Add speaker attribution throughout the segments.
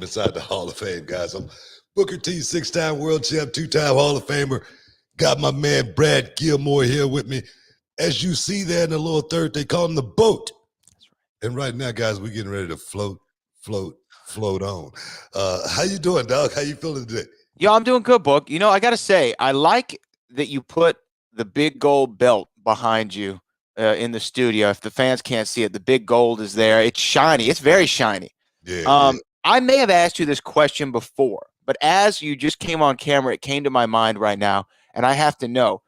Speaker 1: inside the Hall of Fame, guys. I'm Booker T, 6-time world champ, 2-time Hall of Famer. Got my man Brad Gilmore here with me. As you see there in the lower third, they call him the boat. And right now, guys, we're getting ready to float on. How you doing, dog? How you feeling today?
Speaker 2: Yo, I'm doing good, Book. You know, I got to say, I like that you put the big gold belt behind you in the studio. If the fans can't see it, the big gold is there. It's shiny. It's very shiny.
Speaker 1: Yeah.
Speaker 2: I may have asked you this question before, but as you just came on camera, it came to my mind right now, and I have to know.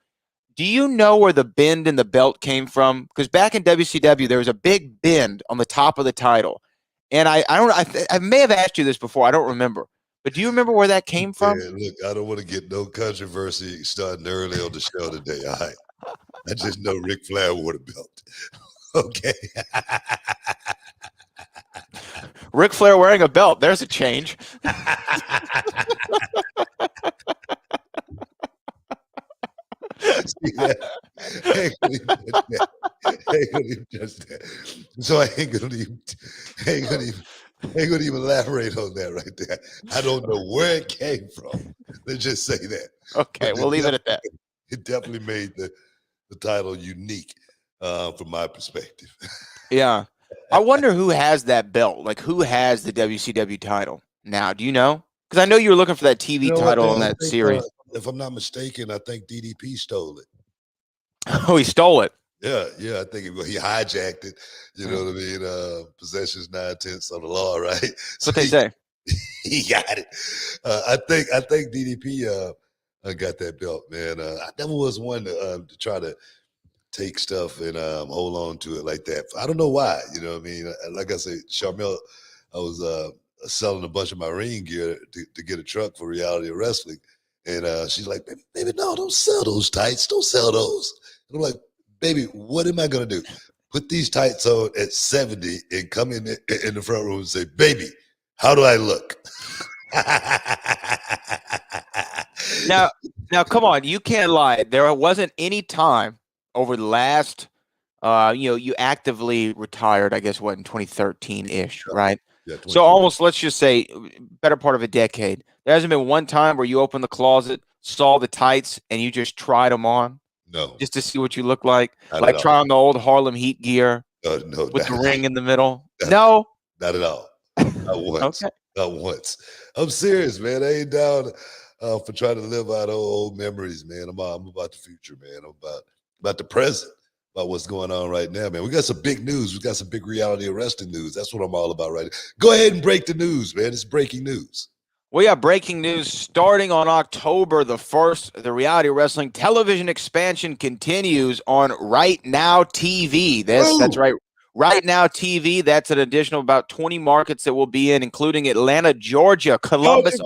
Speaker 2: Do you know where the bend in the belt came from? Because back in WCW, there was a big bend on the top of the title. And I may have asked you this before. I don't remember. But do you remember where that came from?
Speaker 1: Yeah, look, I don't want to get no controversy starting early on the show today. All right. I just know Ric Flair wore the belt. Okay.
Speaker 2: Ric Flair wearing a belt. There's a change.
Speaker 1: See that? So I ain't gonna even elaborate on that right there. I don't know where it came from. Let's just say that.
Speaker 2: Okay, we'll leave it at that.
Speaker 1: It definitely made the title unique from my perspective.
Speaker 2: Yeah. I wonder who has that belt. Like, who has the WCW title now? Do you know? Because I know you were looking for that TV title in that series.
Speaker 1: If I'm not mistaken, I think DDP stole it.
Speaker 2: Oh, he stole it.
Speaker 1: Yeah. I think he hijacked it. You know what I mean? Possession's 9/10 of the law, right?
Speaker 2: That's what they say.
Speaker 1: He got it. I think DDP got that belt, man. I never was one to try to take stuff and hold on to it like that. I don't know why. You know what I mean? Like I said, Sharmell, I was selling a bunch of my ring gear to get a truck for Reality of Wrestling. And she's like, baby, no, don't sell those tights. Don't sell those. And I'm like, baby, what am I going to do? Put these tights on at 70 and come in the front room and say, baby, how do I look?
Speaker 2: Now, come on. You can't lie. There wasn't any time over the last, you actively retired, I guess, in 2013-ish, right?
Speaker 1: Yeah,
Speaker 2: so almost, let's just say, better part of a decade. There hasn't been one time where you opened the closet, saw the tights, and you just tried them on?
Speaker 1: No.
Speaker 2: Just to see what you look like?
Speaker 1: Not
Speaker 2: like try on the old Harlem Heat gear
Speaker 1: no,
Speaker 2: with the ring in the middle?
Speaker 1: No? Not at all. Not once.
Speaker 2: Okay.
Speaker 1: Not once. I'm serious, man. I ain't down for trying to live out old memories, man. I'm about the future, man. I'm about the present, about what's going on right now, man. We got some big news. We got some big Reality of Wrestling news. That's what I'm all about right now. Go ahead and break the news, man. It's breaking news.
Speaker 2: We have breaking news starting on October the 1st. The Reality of Wrestling television expansion continues on Right Now TV. That's right. Right Now TV. That's an additional about 20 markets that will be in, including Atlanta, Georgia, Columbus,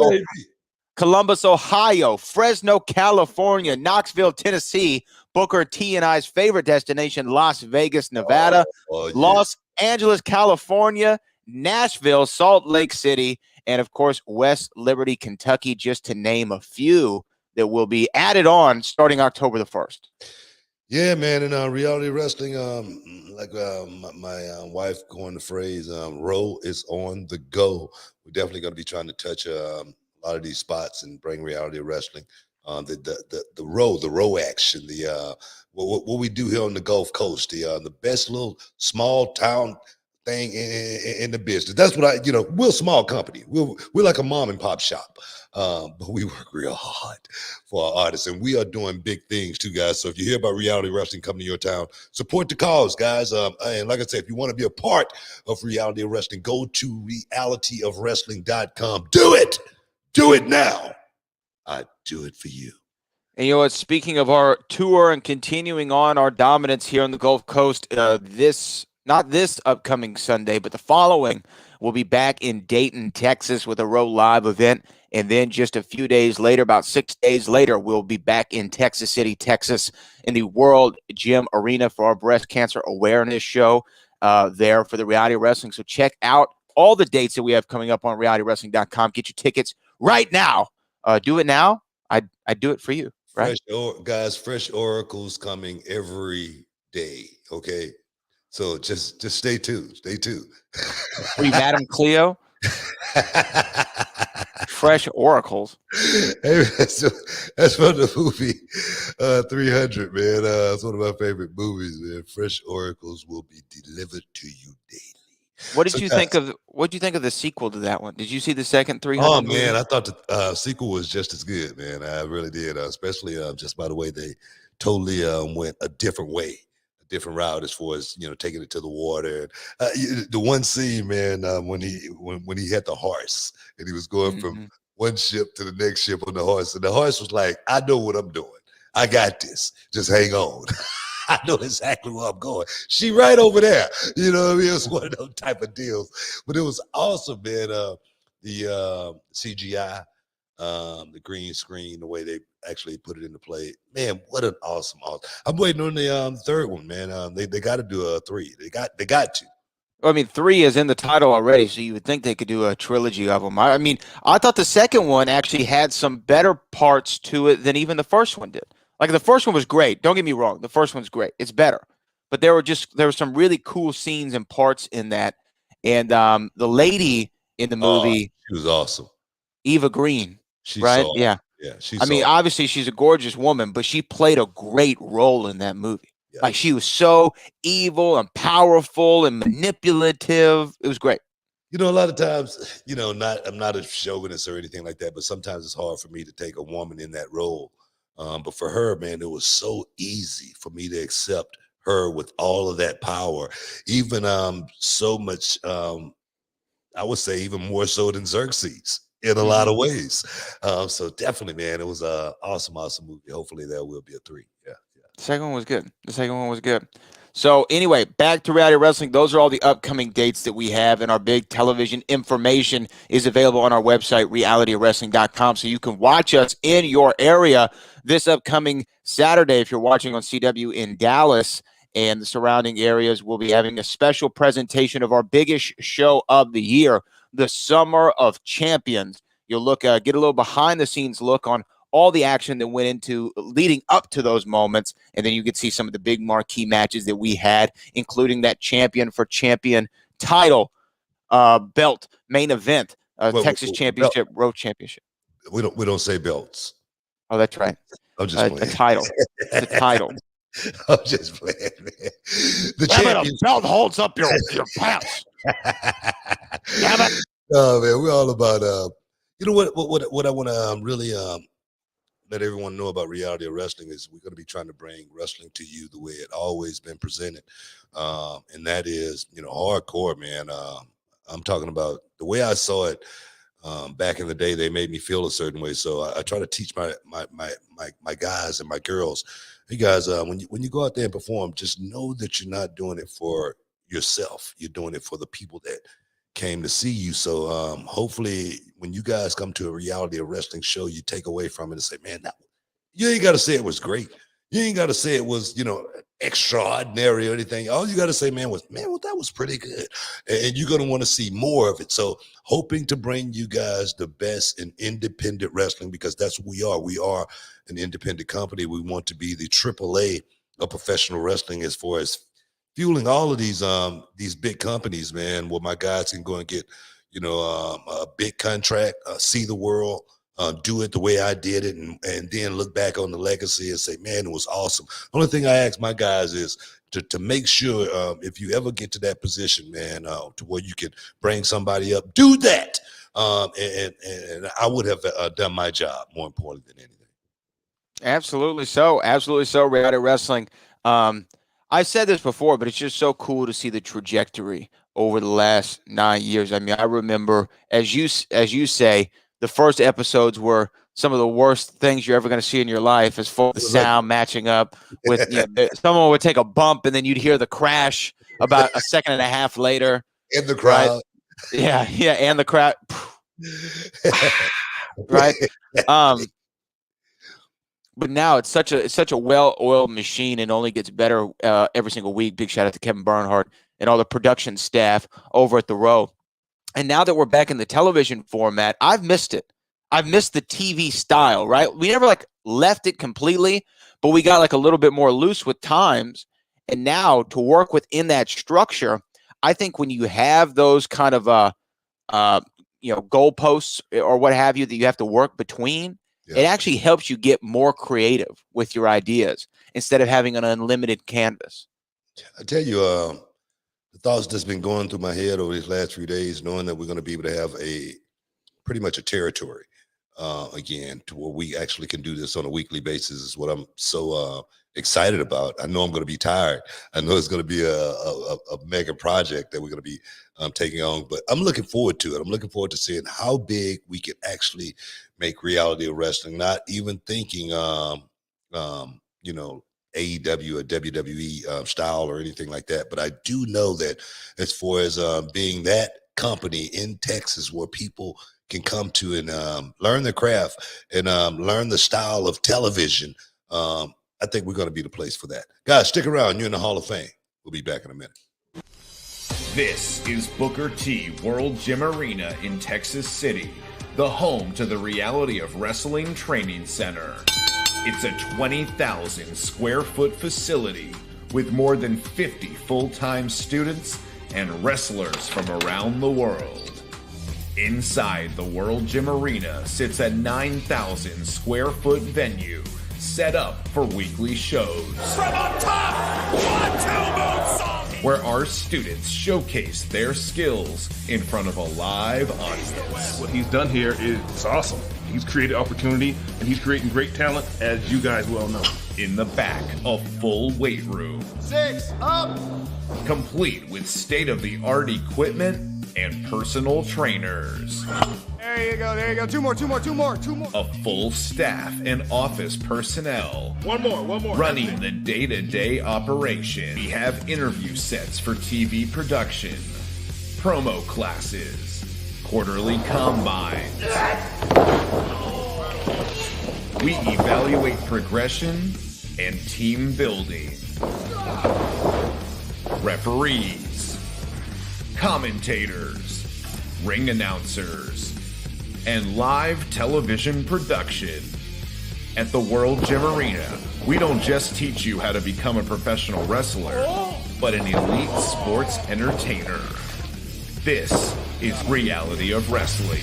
Speaker 2: Ohio, Fresno, California, Knoxville, Tennessee, Booker T and I's favorite destination, Las Vegas, Nevada, Los Angeles, California, Nashville, Salt Lake City, and of course, West Liberty, Kentucky, just to name a few that will be added on starting October the 1st.
Speaker 1: Yeah, man. And Reality Wrestling, my wife coined the phrase, "Row is on the go." We're definitely going to be trying to touch a lot of these spots and bring Reality Wrestling. The row action, what we do here on the Gulf Coast, the best little small town thing in the business. That's what we're a small company. We're like a mom and pop shop, but we work real hard for our artists, and we are doing big things too, guys. So if you hear about Reality Wrestling coming to your town, support the cause, guys. And like I said, if you want to be a part of Reality of Wrestling, go to realityofwrestling.com. Do it now. I do it for you.
Speaker 2: And you know what? Speaking of our tour and continuing on our dominance here on the Gulf Coast, not this upcoming Sunday, but the following, we'll be back in Dayton, Texas with a Row Live event. And then just a few days later, about 6 days later, we'll be back in Texas City, Texas, in the World Gym Arena for our breast cancer awareness show there for the Reality of Wrestling. So check out all the dates that we have coming up on realitywrestling.com. Get your tickets right now. Do it now. I'd do it for you. Right?
Speaker 1: Fresh oracles coming every day. Okay. So just stay tuned. Stay tuned.
Speaker 2: Free Madam Cleo. Fresh oracles.
Speaker 1: Hey, that's from the movie 300, man. It's one of my favorite movies, man. Fresh oracles will be delivered to you daily.
Speaker 2: What
Speaker 1: So,
Speaker 2: did you
Speaker 1: guys,
Speaker 2: think of the sequel to that one? Did you see the second
Speaker 1: oh
Speaker 2: 300
Speaker 1: man,
Speaker 2: movie?
Speaker 1: I thought the sequel was just as good, man. I really did, especially just by the way they totally went a different way, a different route as far as taking it to the water. The one scene, man, when he had the horse and he was going from
Speaker 2: Mhm.
Speaker 1: one ship to the next ship on the horse, and the horse was like, "I know what I'm doing. I got this. Just hang on." I know exactly where I'm going. She right over there. You know what I mean? It was one of those type of deals. But it was awesome, man. The CGI, the green screen, the way they actually put it into play. Man, what an awesome. I'm waiting on the third one, man. They got to do a three. They got to.
Speaker 2: Well, I mean, 3 is in the title already, so you would think they could do a trilogy of them. I mean, I thought the second one actually had some better parts to it than even the first one did. Like the first one was great. Don't get me wrong. The first one's great. It's better. But there were some really cool scenes and parts in that. And the lady in the
Speaker 1: Oh,
Speaker 2: movie,
Speaker 1: she was awesome.
Speaker 2: Eva Green,
Speaker 1: She
Speaker 2: right?
Speaker 1: saw.
Speaker 2: Yeah.
Speaker 1: Yeah, she
Speaker 2: I mean,
Speaker 1: saw.
Speaker 2: obviously she's a gorgeous woman, but she played a great role in that movie.
Speaker 1: Yeah.
Speaker 2: Like she was so evil and powerful and manipulative. It was great.
Speaker 1: A lot of times, I'm not a chauvinist or anything like that, but sometimes it's hard for me to take a woman in that role. But for her, man, it was so easy for me to accept her with all of that power, even so much. I would say even more so than Xerxes in a lot
Speaker 2: Mhm.
Speaker 1: of ways. So definitely, man, it was a awesome movie. Hopefully, there will be a three. Yeah, yeah.
Speaker 2: The second one was good. The second one was good. So anyway, back to reality wrestling. Those are all the upcoming dates that we have, and our big television information is available on our website, realitywrestling.com. So you can watch us in your area this upcoming Saturday if you're watching on CW in Dallas and the surrounding areas. We'll be having a special presentation of our biggest show of the year, the Summer of Champions. You'll get a little behind the scenes look on all the action that went into leading up to those moments. And then you could see some of the big marquee matches that we had, including that champion for champion title belt main event, Texas Championship Road Championship.
Speaker 1: We don't say belts.
Speaker 2: Oh, that's right.
Speaker 1: I'm just
Speaker 2: A
Speaker 1: playing.
Speaker 2: title. The title.
Speaker 1: I'm just playing, man. The
Speaker 2: Damn it,
Speaker 1: champion.
Speaker 2: a belt holds up your pants. Damn it.
Speaker 1: Oh man, we're all about you know what I want to really let everyone know about reality of wrestling is we're going to be trying to bring wrestling to you the way it always been presented, and that is hardcore, man. I'm talking about the way I saw it back in the day. They made me feel a certain way, so I try to teach my guys and my girls. Hey guys, when you go out there and perform, just know that you're not doing it for yourself. You're doing it for the people that came to see you. So hopefully when you guys come to a reality of wrestling show, you take away from it and say, man, you ain't got to say it was great. You ain't got to say it was, extraordinary or anything. All you got to say, well, that was pretty good. And you're going to want to see more of it. So hoping to bring you guys the best in independent wrestling, because that's what we are. We are an independent company. We want to be the AAA of professional wrestling as far as fueling all of these big companies, man, where my guys can go and get, a big contract, see the world, do it the way I did it, and then look back on the legacy and say, man, it was awesome. The only thing I ask my guys is to make sure if you ever get to that position, man, to where you can bring somebody up, do that. And I would have done my job more important than anything.
Speaker 2: Absolutely so. Absolutely so. Reality wrestling. I've said this before, but it's just so cool to see the trajectory over the last 9 years. I mean, I remember, as you say, the first episodes were some of the worst things you're ever going to see in your life, as far as the sound matching up with, someone would take a bump and then you'd hear the crash about a second and a half later.
Speaker 1: In the crowd.
Speaker 2: Right? Yeah, and the crowd. Right. But now it's such a well-oiled machine, and only gets better every single week. Big shout out to Kevin Bernhardt and all the production staff over at the Row. And now that we're back in the television format, I've missed it. I've missed the TV style, right? We never left it completely, but we got a little bit more loose with times. And now to work within that structure, I think when you have those kind of goalposts or what have you that you have to work between.
Speaker 1: Yeah.
Speaker 2: It actually helps you get more creative with your ideas instead of having an unlimited canvas.
Speaker 1: I tell you, the thoughts that's been going through my head over these last few days, knowing that we're going to be able to have pretty much a territory again, to where we actually can do this on a weekly basis, is what I'm so excited about. I know I'm going to be tired. I know it's going to be a mega project that we're going to be taking on, but I'm looking forward to it. I'm looking forward to seeing how big we can actually make reality of wrestling. Not even thinking, AEW or WWE style or anything like that. But I do know that as far as being that company in Texas where people can come to and learn their craft and learn the style of television, I think we're going to be the place for that. Guys, stick around. You're in the Hall of Fame. We'll be back in a minute.
Speaker 3: This is Booker T World Gym Arena in Texas City, the home to the Reality of Wrestling Training Center. It's a 20,000 square foot facility with more than 50 full-time students and wrestlers from around the world. Inside the World Gym Arena sits a 9,000 square foot venue set up for weekly shows.
Speaker 4: From up top, 1-2 moonsault!
Speaker 3: Where our students showcase their skills in front of a live audience.
Speaker 5: What he's done here is awesome. He's created opportunity, and he's creating great talent, as you guys well know.
Speaker 3: In the back, a full weight room.
Speaker 4: 6 up!
Speaker 3: Complete with state-of-the-art equipment and personal trainers.
Speaker 4: There you go. 2 more.
Speaker 3: A full staff and office personnel.
Speaker 5: One more.
Speaker 3: Running the day-to-day operation. We have interview sets for TV production, promo classes, quarterly combines. We evaluate progression and team building. Referees, commentators, ring announcers, and live television production. At the World Gym Arena, we don't just teach you how to become a professional wrestler, but an elite sports entertainer. This is Reality of Wrestling.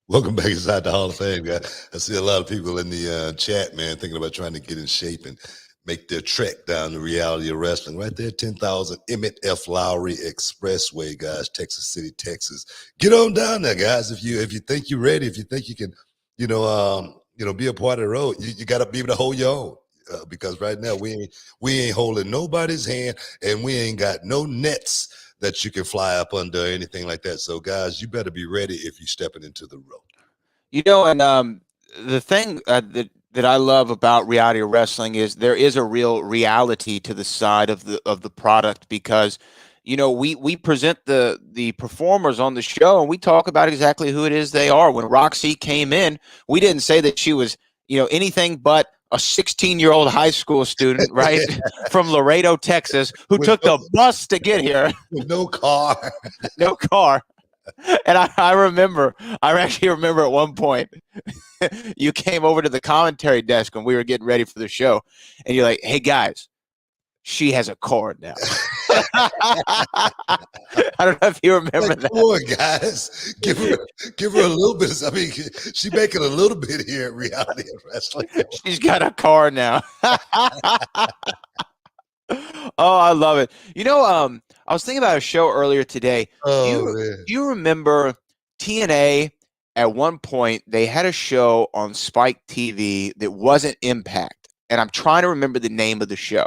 Speaker 1: Welcome back inside the Hall of Fame, guys. I see a lot of people in the chat, man, thinking about trying to get in shape and make their trek down the Reality of Wrestling. Right there, 10,000 Emmett F. Lowry Expressway, guys, Texas City, Texas. Get on down there, guys. If you think you're ready, if you think you can, be a part of the road, you got to be able to hold your own. Because right now we ain't holding nobody's hand, and we ain't got no nets that you can fly up under or anything like that. So, guys, you better be ready if you're stepping into the road.
Speaker 2: And the thing that I love about Reality of Wrestling is there is a real reality to the side of the product, because we present the performers on the show and we talk about exactly who it is they are. When Roxy came in, we didn't say that she was anything but a 16-year-old high school student, right, from Laredo, Texas, who took the bus to get here.
Speaker 1: With no car.
Speaker 2: No car. And I actually remember at one point, you came over to the commentary desk when we were getting ready for the show, and you're like, "Hey, guys, she has a car now." I don't know if you remember that.
Speaker 1: Come on, guys. Give her a little bit. I mean, she's making a little bit here at Reality of Wrestling.
Speaker 2: She's got a car now. Oh, I love it. I was thinking about a show earlier today. Do you remember TNA? At one point, they had a show on Spike TV that wasn't Impact, and I'm trying to remember the name of the show,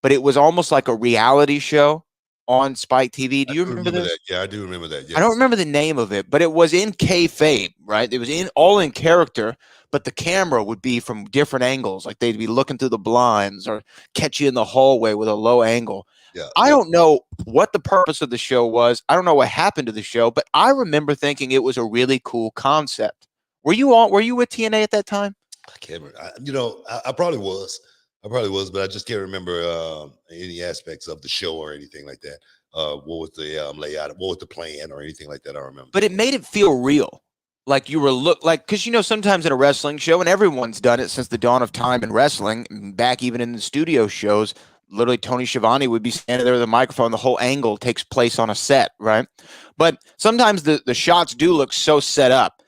Speaker 2: but it was almost like a reality show on Spike TV. Do you remember this?
Speaker 1: That. Yeah, I do remember that. Yes.
Speaker 2: I don't remember the name of it, but it was in kayfabe, right? It was all in character, but the camera would be from different angles. Like they'd be looking through the blinds or catch you in the hallway with a low angle.
Speaker 1: Yeah,
Speaker 2: I don't know what the purpose of the show was. I don't know what happened to the show, but I remember thinking it was a really cool concept. Were you with TNA at that time?
Speaker 1: I can't remember. I probably was. I probably was, but I just can't remember any aspects of the show or anything like that. What was the layout? What was the plan or anything like that? I remember.
Speaker 2: But it made it feel real. Like you were because sometimes in a wrestling show, and everyone's done it since the dawn of time in wrestling, back even in the studio shows, literally Tony Schiavone would be standing there with a microphone. The whole angle takes place on a set, right? But sometimes the shots do look so set up.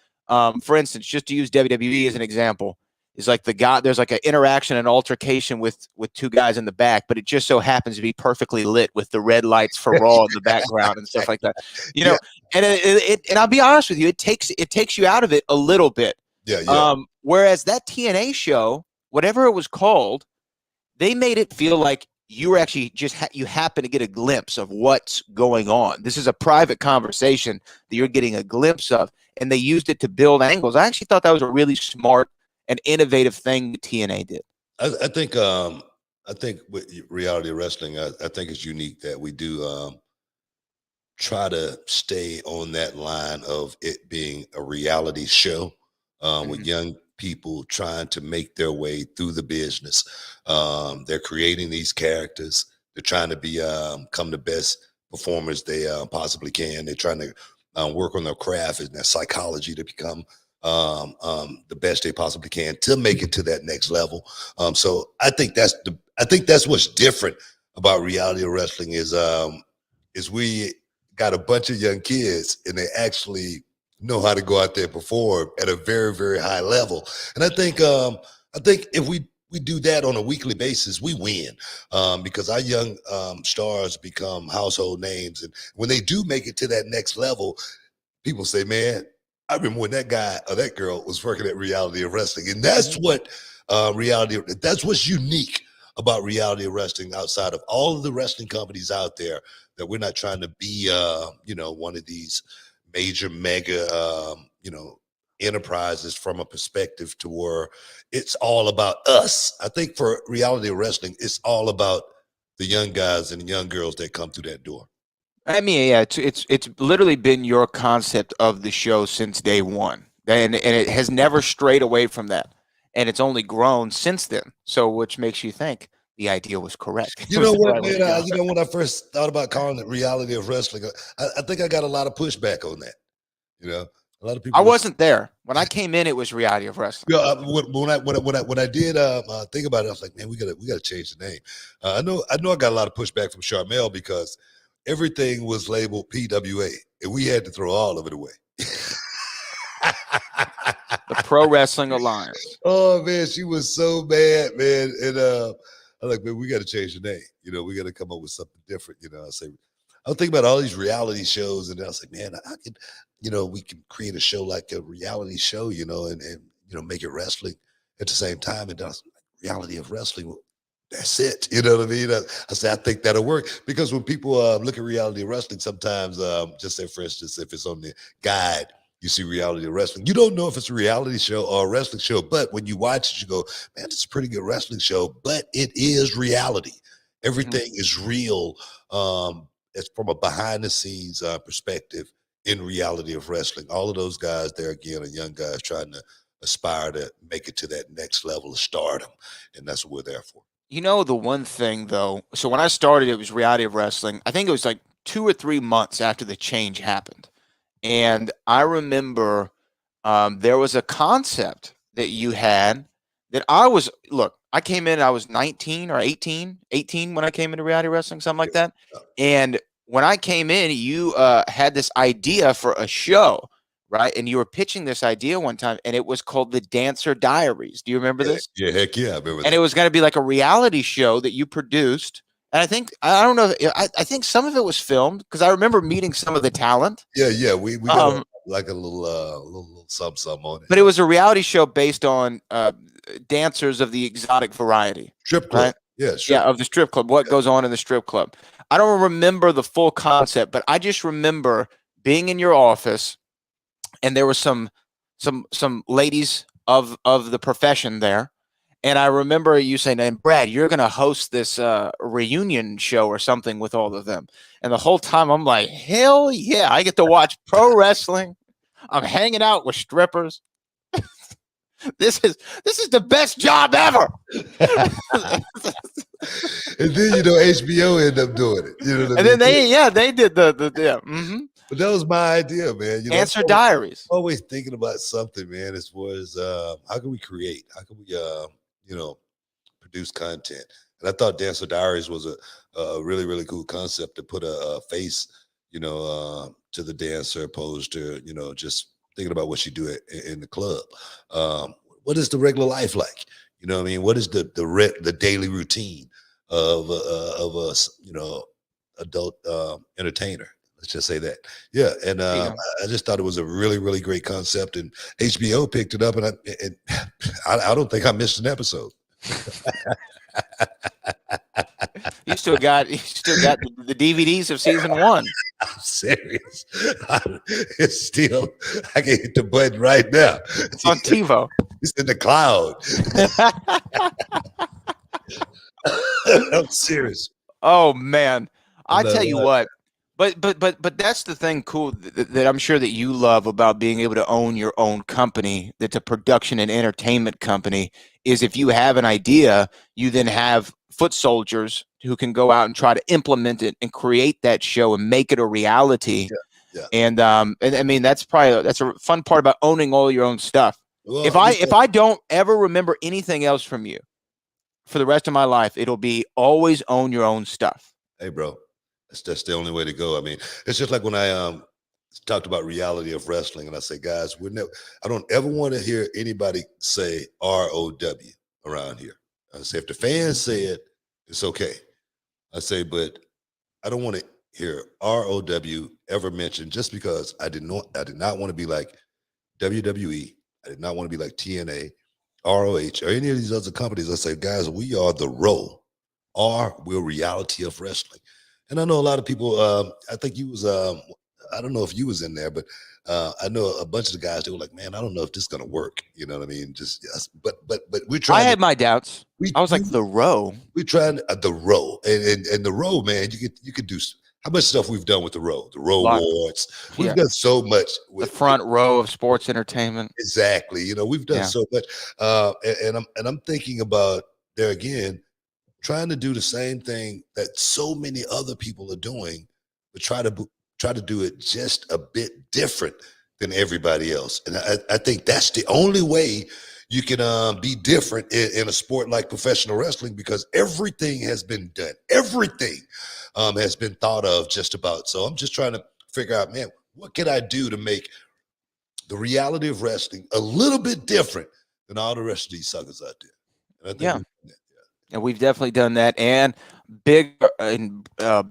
Speaker 2: For instance, just to use WWE as an example, is like there's like an interaction, an altercation with two guys in the back, but it just so happens to be perfectly lit with the red lights for Raw in the background and stuff like that. And and I'll be honest with you, it takes you out of it a little bit.
Speaker 1: Yeah.
Speaker 2: Whereas that TNA show, whatever it was called, they made it feel like you were actually you happen to get a glimpse of what's going on. This is a private conversation that you're getting a glimpse of, and they used it to build angles. I actually thought that was a really smart and innovative thing that TNA did.
Speaker 1: I think with reality wrestling, I think it's unique that we do try to stay on that line of it being a reality show with young people trying to make their way through the business. They're creating these characters. They're trying to become the best performers they possibly can. They're trying to work on their craft and their psychology to become the best they possibly can to make it to that next level. So I think that's what's different about reality wrestling is we got a bunch of young kids and they actually know how to go out there and perform at a very, very high level. And I think if we do that on a weekly basis, we win because our young stars become household names. And when they do make it to that next level, people say, man, I remember when that guy or that girl was working at Reality of Wrestling. And that's what that's what's unique about Reality of Wrestling outside of all of the wrestling companies out there, that we're not trying to be, one of these major mega, enterprises from a perspective to where it's all about us. I think for Reality of Wrestling, it's all about the young guys and young girls that come through that door.
Speaker 2: I mean, yeah, it's literally been your concept of the show since day one, and it has never strayed away from that, and it's only grown since then. So, which makes you think the idea was correct.
Speaker 1: You know what, man? When I first thought about calling it Reality of Wrestling, I think I got a lot of pushback on that. A lot of people.
Speaker 2: I wasn't there when I came in. It was Reality of Wrestling.
Speaker 1: Yeah, when I did think about it, I was like, man, we gotta change the name. I know I got a lot of pushback from Sharmell because everything was labeled PWA, and we had to throw all of it away.
Speaker 2: The Pro Wrestling Alliance.
Speaker 1: Oh man, she was so mad, man. And I'm like, man, we got to change the name. We got to come up with something different. I was thinking about all these reality shows, and I was like, man, I could, we can create a show like a reality show, and make it wrestling at the same time. And I was like, Reality of Wrestling. That's it. You know what I mean? I said, I think that'll work, because when people look at Reality of Wrestling, sometimes just say, for instance, if it's on the guide, you see Reality of Wrestling. You don't know if it's a reality show or a wrestling show, but when you watch it, you go, man, it's a pretty good wrestling show, but it is reality. Everything is real. It's from a behind the scenes perspective in Reality of Wrestling. All of those guys there, again, are young guys trying to aspire to make it to that next level of stardom. And that's what we're there for.
Speaker 2: The one thing, though, so when I started, it was Reality of Wrestling. I think it was like 2 or 3 months after the change happened. And I remember there was a concept that you had that I came in, I was 19 or 18 when I came into Reality Wrestling, something like that. And when I came in, you had this idea for a show, right? And you were pitching this idea one time, and it was called The Dancer Diaries. Do you remember this?
Speaker 1: Yeah, heck yeah, I remember that.
Speaker 2: And it was going to be like a reality show that you produced. And I don't know, I think some of it was filmed, because I remember meeting some of the talent.
Speaker 1: Yeah, we got like a little some on it.
Speaker 2: But it was a reality show based on dancers of the exotic variety.
Speaker 1: Strip club.
Speaker 2: Right?
Speaker 1: Yeah,
Speaker 2: of the strip club. What goes on in the strip club? I don't remember the full concept, but I just remember being in your office, and there were some ladies of the profession there. And I remember you saying, and Brad, you're going to host this reunion show or something with all of them. And the whole time I'm like, hell yeah, I get to watch pro wrestling. I'm hanging out with strippers. This is the best job ever.
Speaker 1: And then HBO ended up doing it. You know what I
Speaker 2: And then
Speaker 1: mean?
Speaker 2: they did the
Speaker 1: But that was my idea, man.
Speaker 2: Answer
Speaker 1: I'm
Speaker 2: Diaries.
Speaker 1: always thinking about something, man, as far as how can we create? How can we produce content? And I thought Dancer Diaries was a really, really cool concept to put a face, to the dancer opposed to, just thinking about what she do in the club. What is the regular life like? You know what I mean? What is the daily routine of a adult entertainer? Let's just say that. Yeah. And I just thought it was a really, really great concept, and HBO picked it up, and I don't think I missed an episode.
Speaker 2: You still got the DVDs of season 1.
Speaker 1: I'm serious. It's still, I can hit the button right now.
Speaker 2: It's on TiVo.
Speaker 1: It's in the cloud. I'm serious.
Speaker 2: Oh man, I tell you
Speaker 1: what.
Speaker 2: what. But that's the thing cool that I'm sure that you love about being able to own your own company, that's a production and entertainment company, is if you have an idea, you then have foot soldiers who can go out and try to implement it and create that show and make it a reality.
Speaker 1: Yeah.
Speaker 2: And I mean, that's a fun part about owning all your own stuff.
Speaker 1: Well,
Speaker 2: If I don't ever remember anything else from you for the rest of my life, it'll be always own your own stuff.
Speaker 1: Hey, bro, that's the only way to go. I mean, it's just like when I talked about reality of wrestling, and I say, guys, I don't ever want to hear anybody say ROW around here. I say, if the fans say it, it's okay. I say, but I don't want to hear ROW ever mentioned, just because I did not want to be like WWE. I did not want to be like TNA, ROH, or any of these other companies. I say, guys, we are the ROW, we're reality of wrestling. And I know a lot of people, I think you was, I don't know if you was in there, but I know a bunch of the guys, they were like, man, I don't know if this is going to work. You know what I mean? Just, yes. But we're trying.
Speaker 2: I had my doubts. I was like, the ROW.
Speaker 1: We're trying the ROW, and the ROW, man, you could do how much stuff we've done with the ROW Awards. We've done so much with
Speaker 2: the front row of sports entertainment.
Speaker 1: Exactly. We've done so much. And I'm thinking about there again, trying to do the same thing that so many other people are doing, but try to do it just a bit different than everybody else. And I think that's the only way you can be different in a sport like professional wrestling, because everything has been done. Everything has been thought of just about. So I'm just trying to figure out, man, what can I do to make the reality of wrestling a little bit different than all the rest of these suckers out there? And I think
Speaker 2: and we've definitely done that, and big and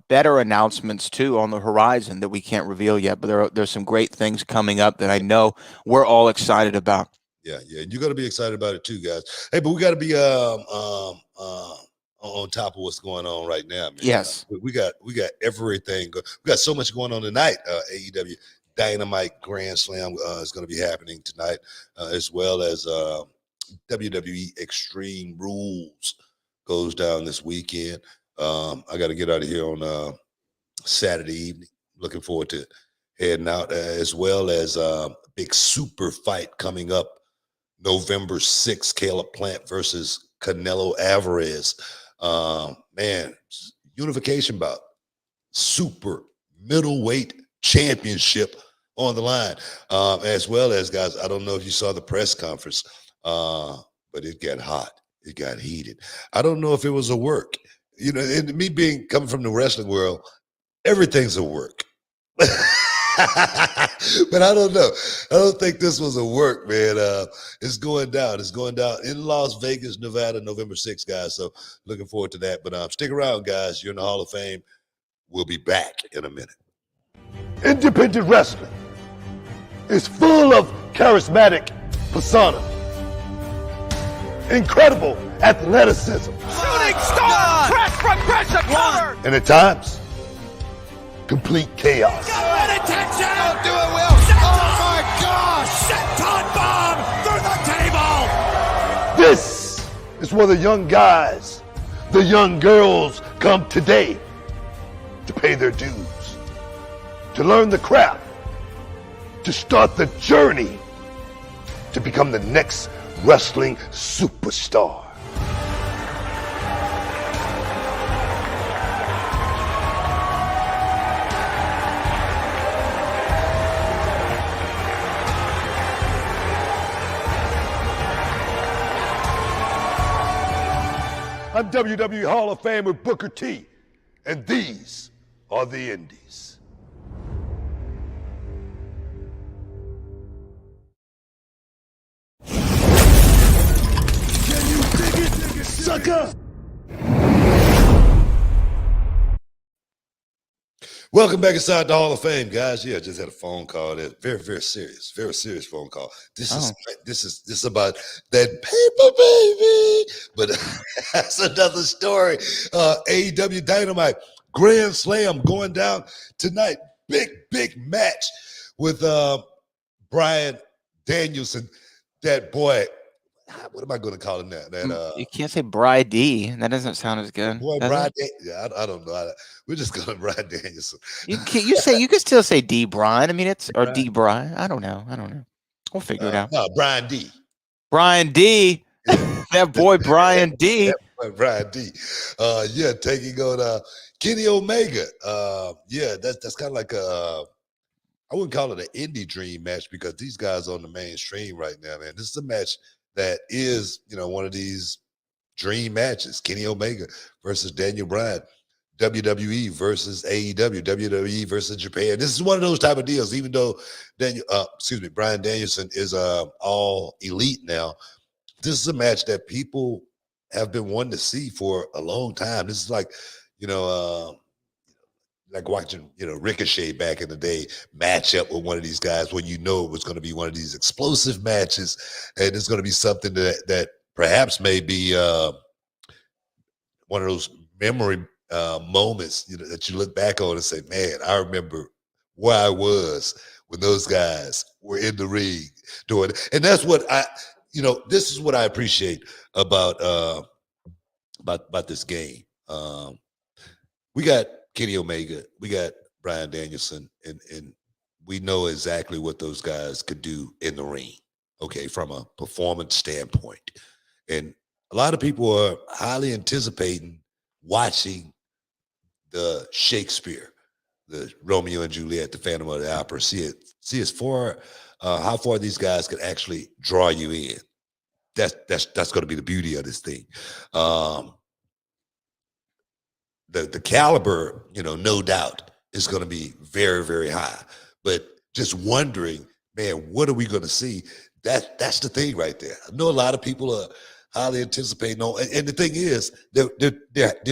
Speaker 2: better announcements too on the horizon that we can't reveal yet. But there's some great things coming up that I know we're all excited about.
Speaker 1: Yeah, and you're gonna be excited about it too, guys. Hey, but we got to be on top of what's going on right now, man.
Speaker 2: Yes,
Speaker 1: we got everything. We got so much going on tonight. AEW Dynamite Grand Slam is going to be happening tonight, as well as WWE Extreme Rules goes down this weekend. I got to get out of here on Saturday evening. Looking forward to heading out, as well as big super fight coming up November 6th, Caleb Plant versus Canelo Alvarez. Man, unification bout, super middleweight championship on the line, as well as, guys, I don't know if you saw the press conference, but it got hot. It got heated. I don't know if it was a work. And me coming from the wrestling world, everything's a work. But I don't know. I don't think this was a work, man. It's going down. It's going down in Las Vegas, Nevada, November 6th, guys. So looking forward to that. But stick around, guys. You're in the Hall of Fame. We'll be back in a minute.
Speaker 6: Independent wrestling is full of charismatic persona, incredible athleticism,
Speaker 4: Shooting star! Press from pressure cover!
Speaker 6: and at times, complete chaos.
Speaker 4: Got attention! Don't do it, Will! Oh my gosh! Senton bomb through the table!
Speaker 6: This is where the young guys, the young girls come today to pay their dues, to learn the craft, to start the journey to become the next wrestling superstar. I'm WWE Hall of Famer Booker T, and these are the Indies. Can you dig it, sucker?
Speaker 1: Welcome back inside the Hall of Fame, guys. Yeah, I just had a phone call. That very serious phone call. This is about that paper, baby. But that's another story. AEW Dynamite Grand Slam going down tonight. Big match with Bryan Danielson. That boy. What am I going to call him now?
Speaker 2: You can't say Bri D. That doesn't sound as good.
Speaker 1: Boy, Bryan. Yeah, I don't know. We're just going to Bryan Danielson.
Speaker 2: You can still say D Brian. I mean, it's or D Brian. I don't know. We'll figure it out.
Speaker 1: No, Brian D.
Speaker 2: Brian D. That boy Brian D.
Speaker 1: Brian D. Yeah, taking on Kenny Omega. Yeah, that's kind of like I wouldn't call it an indie dream match because these guys are on the mainstream right now, man. This is a match that is, one of these dream matches. Kenny Omega versus Daniel Bryan. WWE versus AEW, WWE versus Japan. This is one of those type of deals, even though Bryan Danielson is all elite now. This is a match that people have been wanting to see for a long time. This is like, like watching, Ricochet back in the day match up with one of these guys when it was going to be one of these explosive matches, and it's going to be something that perhaps may be one of those memory moments, that you look back on and say, man, I remember where I was when those guys were in the ring doing it. And that's what this is what I appreciate about this game. We got Kenny Omega, we got Bryan Danielson, and we know exactly what those guys could do in the ring, okay, from a performance standpoint. And a lot of people are highly anticipating watching the Shakespeare, the Romeo and Juliet, the Phantom of the Opera, see as far how far these guys can actually draw you in. That's going to be the beauty of this thing. The caliber, no doubt, is going to be very, very high. But just wondering, man, what are we going to see? That's the thing right there. I know a lot of people are highly anticipating on, and the thing is, they're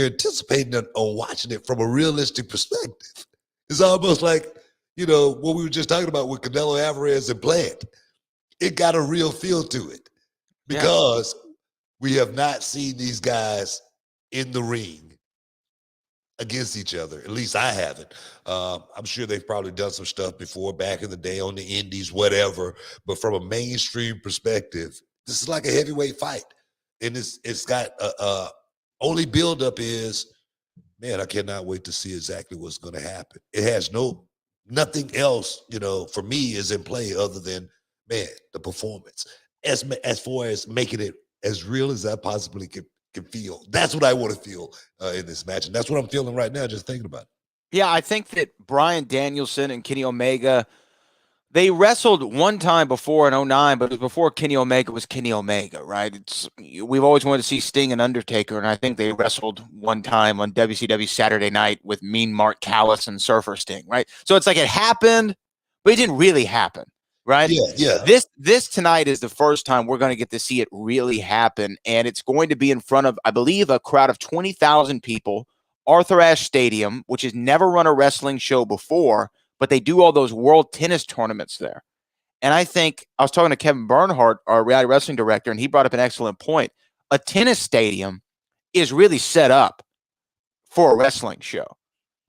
Speaker 1: anticipating on watching it from a realistic perspective. It's almost like, what we were just talking about with Canelo Alvarez and Plant. It got a real feel to it because we have not seen these guys in the ring against each other. At least I haven't. I'm sure they've probably done some stuff before back in the day on the indies, whatever. But from a mainstream perspective, this is like a heavyweight fight. And it's got only buildup is, man, I cannot wait to see exactly what's going to happen. It has nothing else, for me is in play other than, man, the performance. As far as making it as real as I possibly can feel. That's what I want to feel in this match. And that's what I'm feeling right now, just thinking about it. Yeah,
Speaker 2: I think that Bryan Danielson and Kenny Omega, they wrestled one time before in 2009, but it was before Kenny Omega was Kenny Omega, right? We've always wanted to see Sting and Undertaker, and I think they wrestled one time on WCW Saturday Night with Mean Mark Callis and Surfer Sting, right? So it's like it happened, but it didn't really happen, right?
Speaker 1: Yeah.
Speaker 2: This tonight is the first time we're going to get to see it really happen, and it's going to be in front of, I believe, a crowd of 20,000 people, Arthur Ashe Stadium, which has never run a wrestling show before, but they do all those world tennis tournaments there. And I think I was talking to Kevin Bernhardt, our reality wrestling director, and he brought up an excellent point. A tennis stadium is really set up for a wrestling show,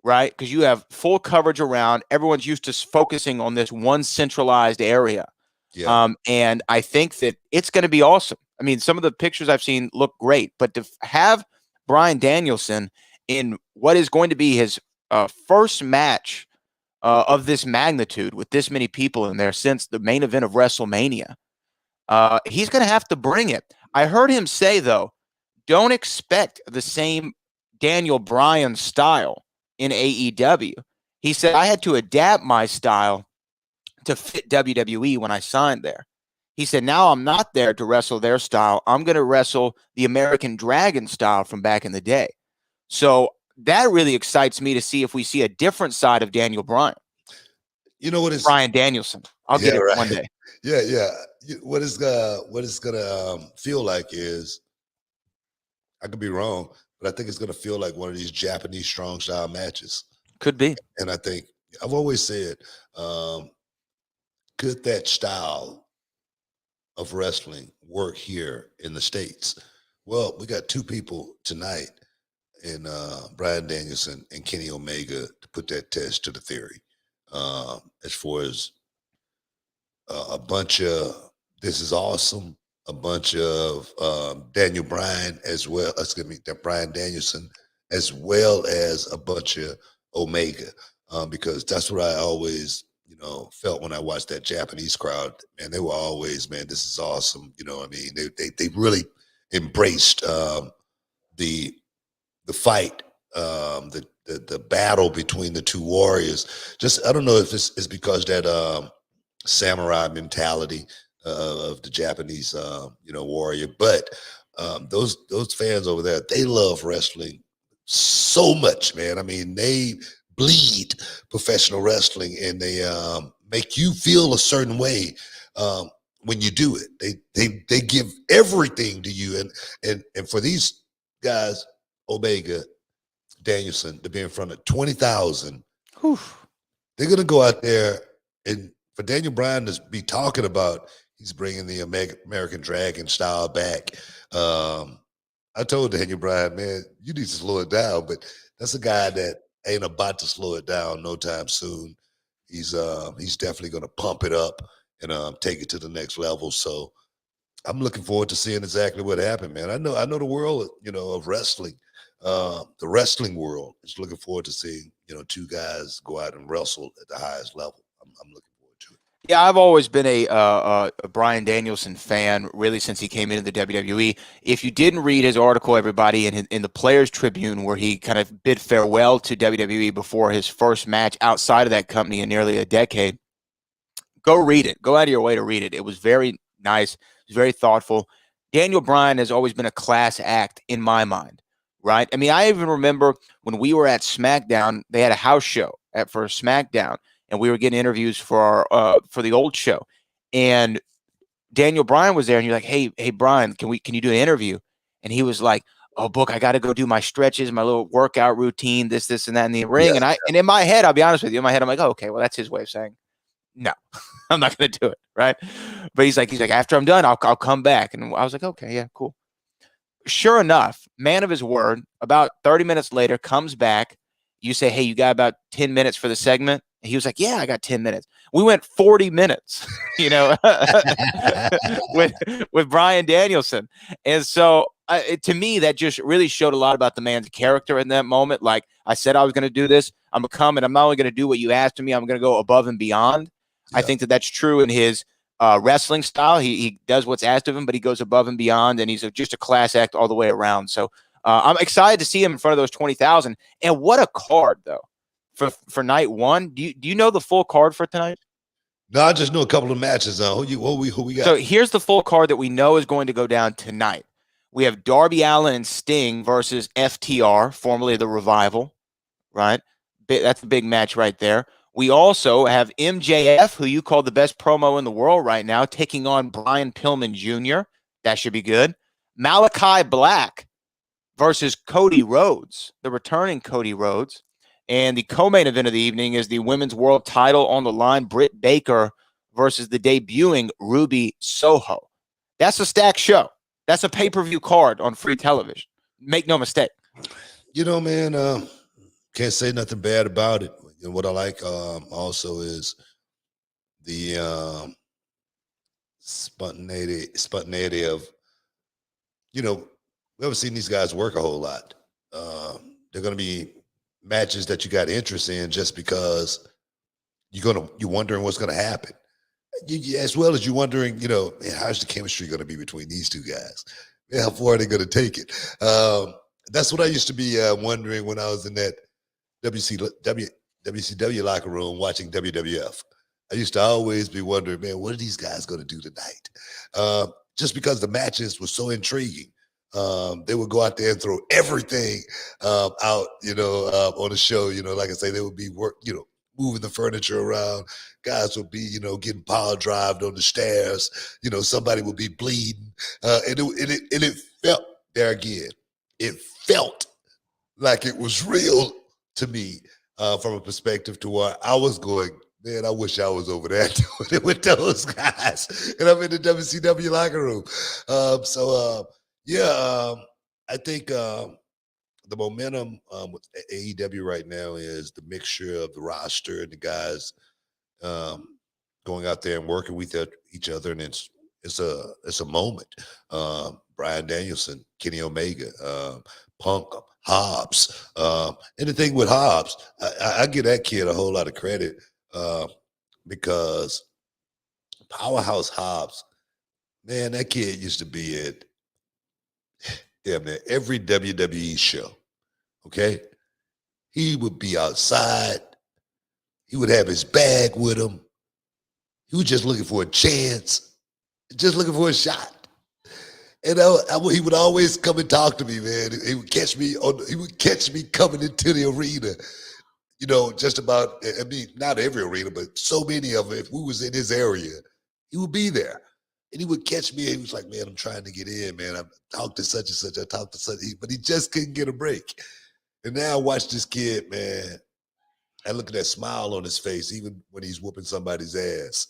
Speaker 2: right? Because you have full coverage around. Everyone's used to focusing on this one centralized area.
Speaker 1: Yeah.
Speaker 2: And I think that it's going to be awesome. I mean, some of the pictures I've seen look great, but to have Bryan Danielson in what is going to be his first match of this magnitude with this many people in there since the main event of WrestleMania, He's going to have to bring it. I heard him say, though, don't expect the same Daniel Bryan style in AEW. He said, I had to adapt my style to fit WWE when I signed there. He said, now I'm not there to wrestle their style. I'm going to wrestle the American Dragon style from back in the day. So that really excites me to see if we see a different side of Daniel Bryan.
Speaker 1: You know what is
Speaker 2: Bryan Danielson. I'll get it
Speaker 1: right.
Speaker 2: one day.
Speaker 1: Yeah. What it's gonna feel like is, I could be wrong, but I think it's gonna feel like one of these Japanese strong style matches.
Speaker 2: Could be.
Speaker 1: And I think I've always said, could that style of wrestling work here in the States? Well, we got two people tonight in Bryan Danielson and Kenny Omega to put that test to the theory. As far as a bunch of this is awesome, a bunch of Daniel Bryan as well, Bryan Danielson, as well as a bunch of Omega, because that's what I always, felt when I watched that Japanese crowd. Man, they were always, man, this is awesome. I mean, they really embraced the fight, the battle between the two warriors. Just, I don't know if it's because that samurai mentality of the Japanese, warrior, but those fans over there, they love wrestling so much, man. I mean, they bleed professional wrestling, and they make you feel a certain way when you do it. They give everything to you, and for these guys, Omega, Danielson, to be in front of 20,000, they're gonna go out there, and for Daniel Bryan to be talking about he's bringing the American Dragon style back. I told Daniel Bryan, man, you need to slow it down, but that's a guy that ain't about to slow it down no time soon. He's definitely going to pump it up and take it to the next level. So I'm looking forward to seeing exactly what happened, man. I know the world, of wrestling, the wrestling world is looking forward to seeing, two guys go out and wrestle at the highest level. I'm looking forward to it.
Speaker 2: Yeah, I've always been a Bryan Danielson fan, really, since he came into the WWE. If you didn't read his article, everybody, in the Players Tribune, where he kind of bid farewell to WWE before his first match outside of that company in nearly a decade, go read it. Go out of your way to read it. It was very nice. It was very thoughtful. Daniel Bryan has always been a class act in my mind, right? I mean, I even remember when we were at SmackDown, they had a house show for SmackDown, and we were getting interviews for for the old show, and Daniel Bryan was there, and you're like, hey Bryan, can you do an interview? And he was like, oh, Book, I got to go do my stretches, my little workout routine, this and that in the ring.
Speaker 1: Yeah.
Speaker 2: And in my head, I'll be honest with you, I'm like, oh, okay, well, that's his way of saying no, I'm not going to do it, right? But he's like, after I'm done, I'll come back. And I was like, okay, yeah, cool. Sure enough, man of his word, about 30 minutes later, comes back. You say, hey, you got about 10 minutes for the segment? And he was like, yeah, I got 10 minutes. We went 40 minutes, with Bryan Danielson. And so to me, that just really showed a lot about the man's character in that moment. Like, I said I was going to do this. I'm going to come, and I'm not only going to do what you asked of me, I'm going to go above and beyond. Yeah. I think that's true in his wrestling style. He does what's asked of him, but he goes above and beyond, and he's just a class act all the way around. So I'm excited to see him in front of those 20,000. And what a card, though, for night one. Do you know the full card for tonight?
Speaker 1: No, I just know a couple of matches. Who we got?
Speaker 2: So here's the full card that we know is going to go down tonight. We have Darby Allin and Sting versus FTR, formerly the Revival, right? That's a big match right there. We also have MJF, who you call the best promo in the world right now, taking on Brian Pillman Jr. That should be good. Malachi Black versus Cody Rhodes, the returning Cody Rhodes. And the co-main event of the evening is the women's world title on the line, Britt Baker versus the debuting Ruby Soho. That's a stacked show. That's a pay-per-view card on free television. Make no mistake.
Speaker 1: Man, can't say nothing bad about it. And what I like also is the spontaneity of, we haven't seen these guys work a whole lot. They're going to be matches that you got interest in just because you're wondering what's going to happen. as well as you're wondering, man, how's the chemistry going to be between these two guys? Man, how far are they going to take it? That's what I used to be wondering when I was in that WCW locker room watching WWF. I used to always be wondering, man, what are these guys going to do tonight? Just because the matches were so intriguing. They would go out there and throw everything out, on the show. Like I say, they would be moving the furniture around. Guys would be, getting power drived on the stairs. Somebody would be bleeding. And it felt, there again, it felt like it was real to me from a perspective to where I was going, man, I wish I was over there doing it with those guys. And I'm in the WCW locker room. I think the momentum with AEW right now is the mixture of the roster and the guys going out there and working with each other, and it's a moment. Bryan Danielson, Kenny Omega, Punk, Hobbs, and the thing with Hobbs, I give that kid a whole lot of credit because Powerhouse Hobbs, man, that kid used to be at every WWE show. Okay, he would be outside. He would have his bag with him. He was just looking for a chance, just looking for a shot. And he would always come and talk to me, man. He would catch me coming into the arena. Just about, not every arena, but so many of them. If we was in his area, he would be there. And he would catch me. And he was like, man, I'm trying to get in, man. I talked to such and such. I talked to such, but he just couldn't get a break. And now I watch this kid, man. I look at that smile on his face, even when he's whooping somebody's ass.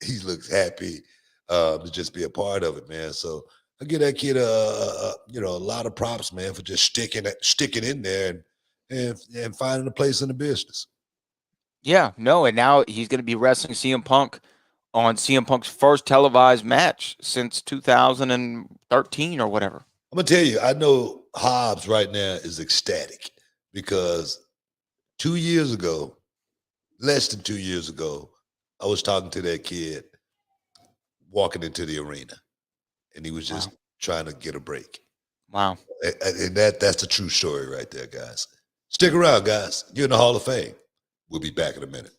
Speaker 1: He looks happy to just be a part of it, man. So I give that kid a lot of props, man, for just sticking in there and finding a place in the business.
Speaker 2: Yeah, no, and now he's going to be wrestling CM Punk on CM Punk's first televised match since 2013 or whatever.
Speaker 1: I'm going to tell you, I know Hobbs right now is ecstatic because 2 years ago, less than 2 years ago, I was talking to that kid walking into the arena, and he was just trying to get a break.
Speaker 2: Wow.
Speaker 1: And that's the true story right there, guys. Stick around, guys. You're in the Hall of Fame. We'll be back in a minute.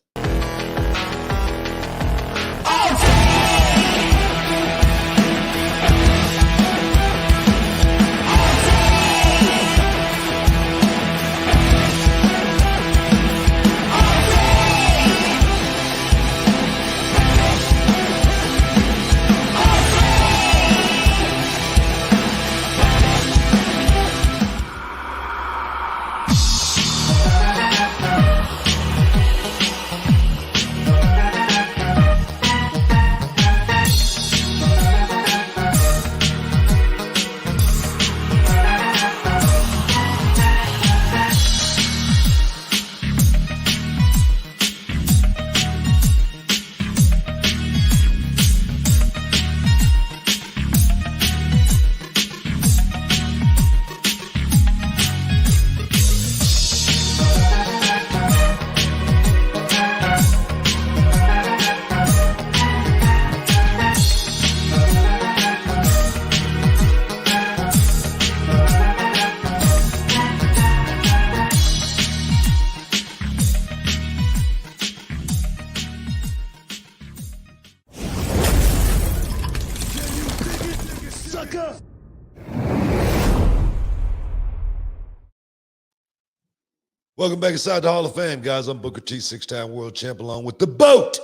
Speaker 1: Welcome back inside the Hall of Fame, guys. I'm Booker T, six-time world champ, along with the BOAT,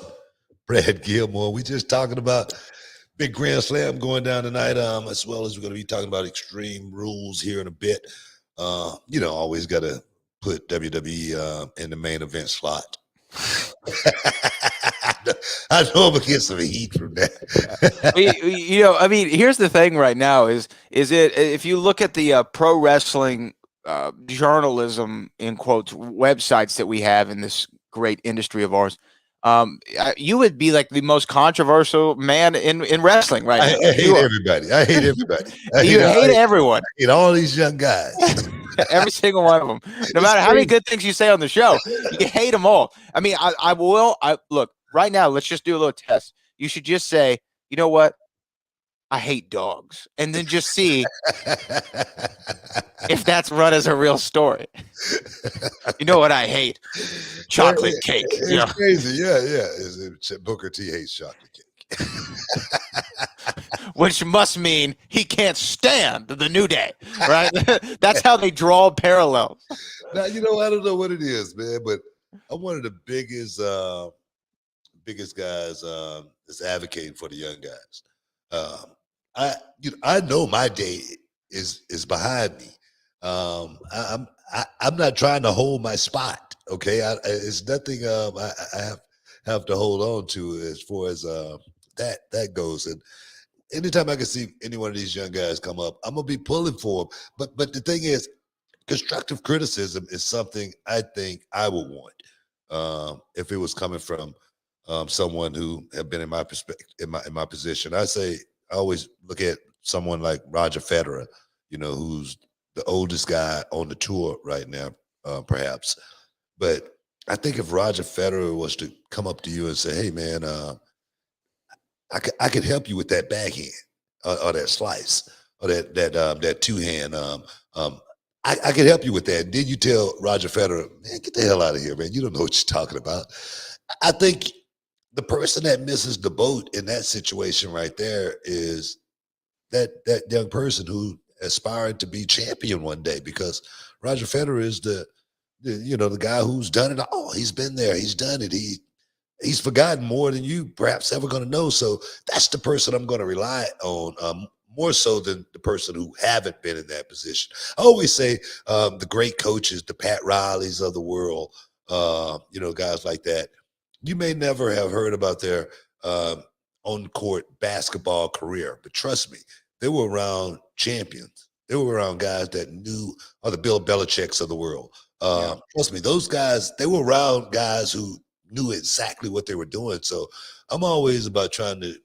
Speaker 1: Brad Gilmore. We just talking about big Grand Slam going down tonight, as well as we're going to be talking about Extreme Rules here in a bit. Always got to put WWE in the main event slot. I know I'm gonna get some heat from that.
Speaker 2: Here's the thing right now is if you look at the pro wrestling journalism, in quotes, websites that we have in this great industry of ours, you would be like the most controversial man in wrestling right now.
Speaker 1: I hate everybody.
Speaker 2: You hate everyone.
Speaker 1: I hate all these young guys.
Speaker 2: Every single one of them. No matter how many good things you say on the show, you can hate them all. I mean, look, right now, let's just do a little test. You should just say, you know what? I hate dogs. And then just see if that's run as a real story. You know what I hate? Chocolate cake.
Speaker 1: It's
Speaker 2: Yeah.
Speaker 1: crazy. Yeah. Booker T hates chocolate cake.
Speaker 2: Which must mean he can't stand the New Day, right? That's how they draw parallels.
Speaker 1: Now, I don't know what it is, man, but I'm one of the biggest guys that's advocating for the young guys. I know my day is behind me. I'm not trying to hold my spot. Okay, it's nothing I have to hold on to as far as that goes. And anytime I can see any one of these young guys come up, I'm gonna be pulling for them. But the thing is, constructive criticism is something I think I would want if it was coming from someone who have been in my perspective, in my position. I always look at someone like Roger Federer, who's the oldest guy on the tour right now, perhaps. But I think if Roger Federer was to come up to you and say, "Hey, man, I could help you with that backhand or that slice or that two hand. I could help you with that." And then you tell Roger Federer, "Man, get the hell out of here, man. You don't know what you're talking about." I think the person that misses the boat in that situation right there is that young person who aspired to be champion one day, because Roger Federer is the guy who's done it all. He's been there. He's done it. He's forgotten more than you perhaps ever going to know. So that's the person I'm going to rely on more so than the person who haven't been in that position. I always say the great coaches, the Pat Rileys of the world, guys like that, you may never have heard about their on-court basketball career, but trust me, they were around champions. They were around guys that knew, or the Bill Belichick's of the world. Trust me, those guys, they were around guys who knew exactly what they were doing. So I'm always about trying to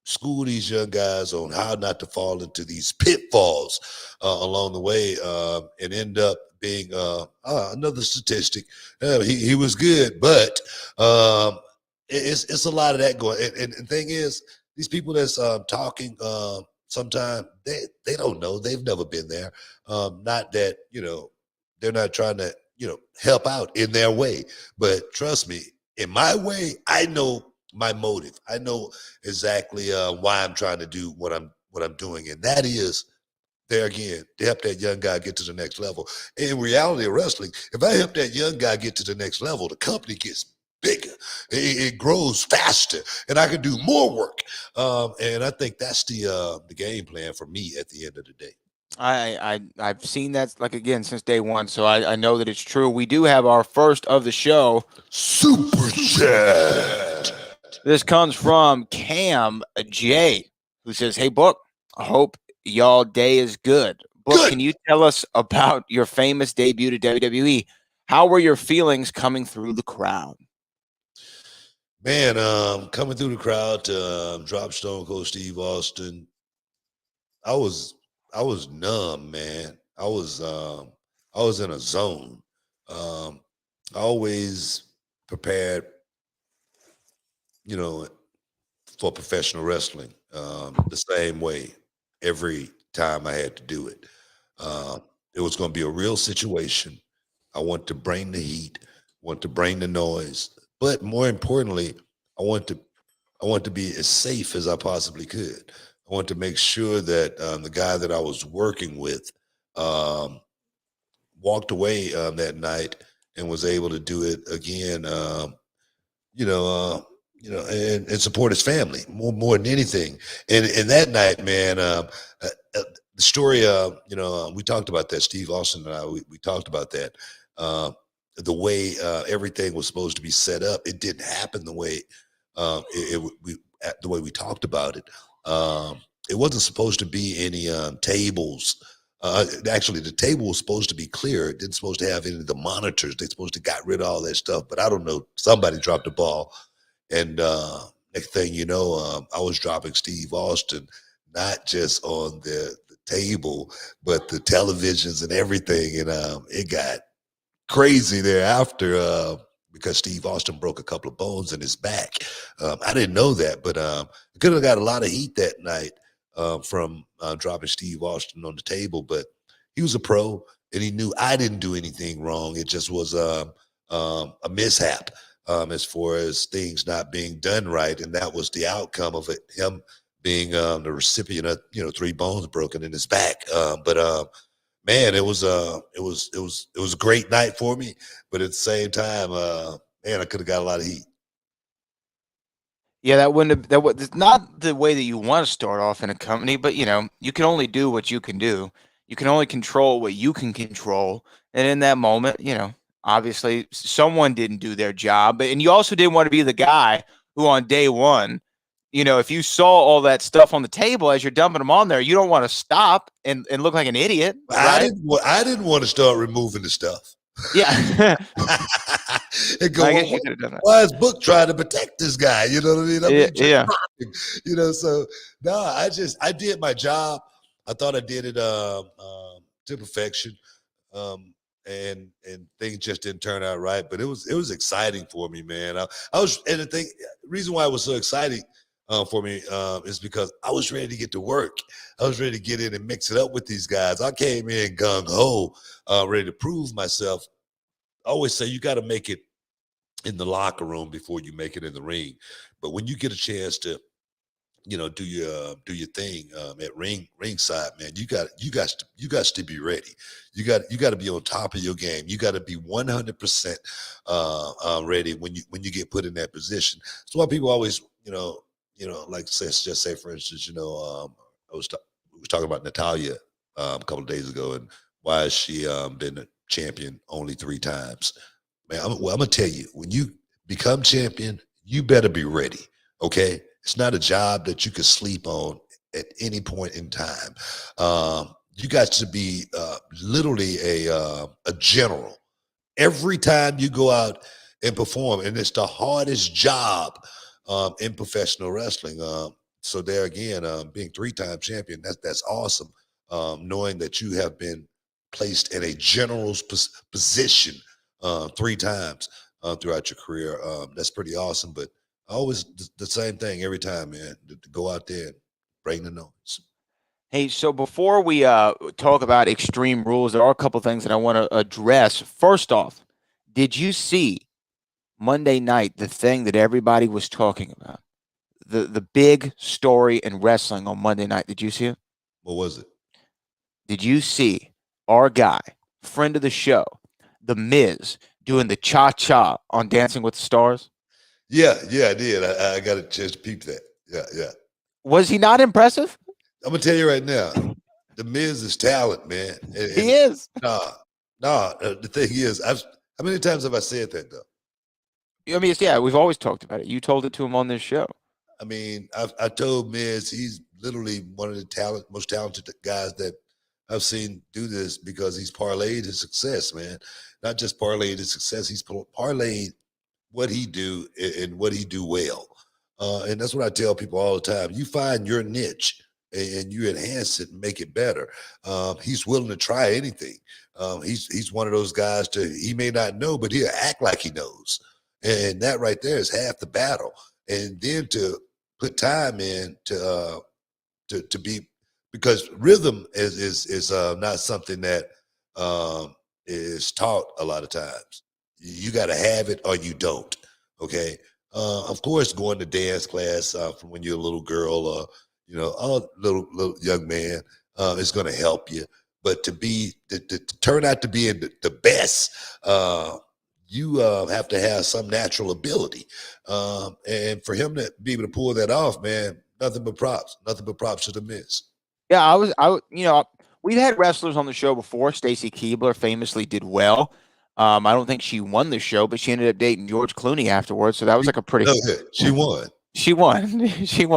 Speaker 1: school these young guys on how not to fall into these pitfalls along the way and end up being another statistic. He was good, but it's a lot of that going. And the thing is, these people that's talking, sometimes they don't know. They've never been there. Not that, they're not trying to, help out in their way. But trust me, in my way, I know my motive. I know exactly why I'm trying to do what I'm doing. And that is, there again, to help that young guy get to the next level. In reality of wrestling, if I help that young guy get to the next level, the company gets bigger. It grows faster, and I can do more work. And I think that's the game plan for me at the end of the day.
Speaker 2: I've seen that, like, again, since day one, so I know that it's true. We do have our first of the show.
Speaker 1: Super chat.
Speaker 2: This comes from Cam J, who says, "Hey, Book, I hope y'all day is good. Book, can you tell us about your famous debut to WWE? How were your feelings coming through the crowd?"
Speaker 1: Man, coming through the crowd to drop Stone Cold Steve Austin, I was numb, man. I was in a zone. I always prepared, for professional wrestling the same way every time I had to do it. It was going to be a real situation. I want to bring the heat, want to bring the noise, but more importantly, I want to be as safe as I possibly could. I want to make sure that the guy that I was working with walked away that night and was able to do it again. And support his family more than anything. And that night, man, the story, we talked about that. Steve Austin and I, we talked about that. The way everything was supposed to be set up, it didn't happen the way the way we talked about it. It wasn't supposed to be any tables. Actually, the table was supposed to be clear. It didn't supposed to have any of the monitors. They're supposed to got rid of all that stuff. But I don't know. Somebody dropped the ball. And next thing you know, I was dropping Steve Austin, not just on the table, but the televisions and everything. And it got crazy thereafter. because Steve Austin broke a couple of bones in his back. I didn't know that, but I could have got a lot of heat that night from dropping Steve Austin on the table. But he was a pro, and he knew I didn't do anything wrong. It just was a mishap as far as things not being done right, and that was the outcome of it. Him being the recipient of 3 bones broken in his back. But man, it was a great night for me. But at the same time, man, I could have got a lot of heat.
Speaker 2: Yeah, that was not the way that you want to start off in a company, but you can only do what you can do. You can only control what you can control. And in that moment, obviously someone didn't do their job. And you also didn't want to be the guy who on day one, if you saw all that stuff on the table as you're dumping them on there, you don't want to stop and look like an idiot. Right?
Speaker 1: I didn't want to start removing the stuff.
Speaker 2: Yeah.
Speaker 1: And go,
Speaker 2: I guess you could have done that.
Speaker 1: why is Book trying to protect this guy? You know what I mean?
Speaker 2: Yeah.
Speaker 1: So no, I did my job. I thought I did it to perfection. And things just didn't turn out right. But it was exciting for me, man. I was, and the reason why it was so exciting for me is because I was ready to get to work. I was ready to get in and mix it up with these guys. I came in gung-ho, ready to prove myself. I always say you got to make it in the locker room before you make it in the ring. But when you get a chance to, do your thing at ringside, man, you got to be ready. You got to be on top of your game. You got to be 100% ready when you get put in that position. That's why people always, like just say, for instance, we was talking about Natalya a couple of days ago, and why has she been a champion only 3 times? Man, I'm gonna tell you, when you become champion, you better be ready. Okay, it's not a job that you can sleep on at any point in time. You got to be literally a general every time you go out and perform, and it's the hardest job in professional wrestling. So there again, being 3-time champion, that's awesome. Knowing that you have been placed in a general's position 3 times throughout your career, that's pretty awesome. But always the same thing every time, man, to go out there and bring the noise.
Speaker 2: Hey, so before we talk about Extreme Rules, there are a couple things that I want to address. First off, did you see Monday night the thing that everybody was talking about? The big story in wrestling on Monday night. Did you see it?
Speaker 1: What was it?
Speaker 2: Did you see our guy, friend of the show, The Miz, doing the cha-cha on Dancing with the Stars?
Speaker 1: Yeah, I did. I got a chance to peep that. Yeah.
Speaker 2: Was he not impressive?
Speaker 1: I'm gonna tell you right now, The Miz is talent, man.
Speaker 2: He is.
Speaker 1: Nah. The thing is, how many times have I said that though?
Speaker 2: I mean, we've always talked about it. You told it to him on this show.
Speaker 1: I mean, I told Miz he's literally one of the most talented guys that I've seen do this, because he's parlayed his success, man. Not just parlayed his success, he's parlayed what he do and what he do well. And that's what I tell people all the time. You find your niche and you enhance it and make it better. He's willing to try anything. He's one of those guys he may not know, but he'll act like he knows. And that right there is half the battle. And then to put time in to be, because rhythm is not something that is taught a lot of times. You got to have it or you don't. Okay. Of course, going to dance class from when you're a little girl or a little young man is going to help you. But to turn out to be the best, you have to have some natural ability. And for him to be able to pull that off, man, nothing but props to The Miz.
Speaker 2: Yeah, we've had wrestlers on the show before. Stacy Keibler famously did well. I don't think she won the show, but she ended up dating George Clooney afterwards. So that was like a pretty.
Speaker 1: She won.
Speaker 2: She won.